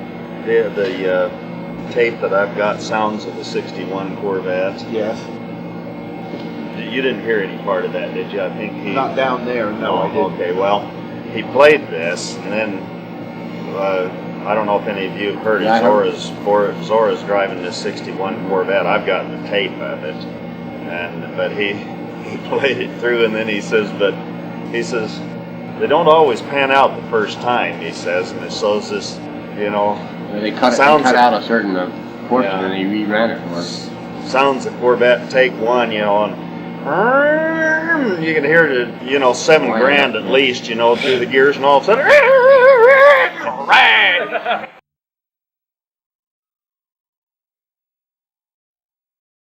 tape that I've got, sounds of the '61 Corvette. Yes. You didn't hear any part of that, did you? I think he. Not down there, no, I didn't. Okay, well, he played this, and then I don't know if any of you have heard it. Yeah, Zora's driving this '61 Corvette. I've got the tape of it, but he played it through, and then he says, they don't always pan out the first time, he says, and it shows this, They cut out a certain portion and he reran it for us. Sounds of Corvette take one, and you can hear the, $7 grand at least, through the gears, and all of a sudden,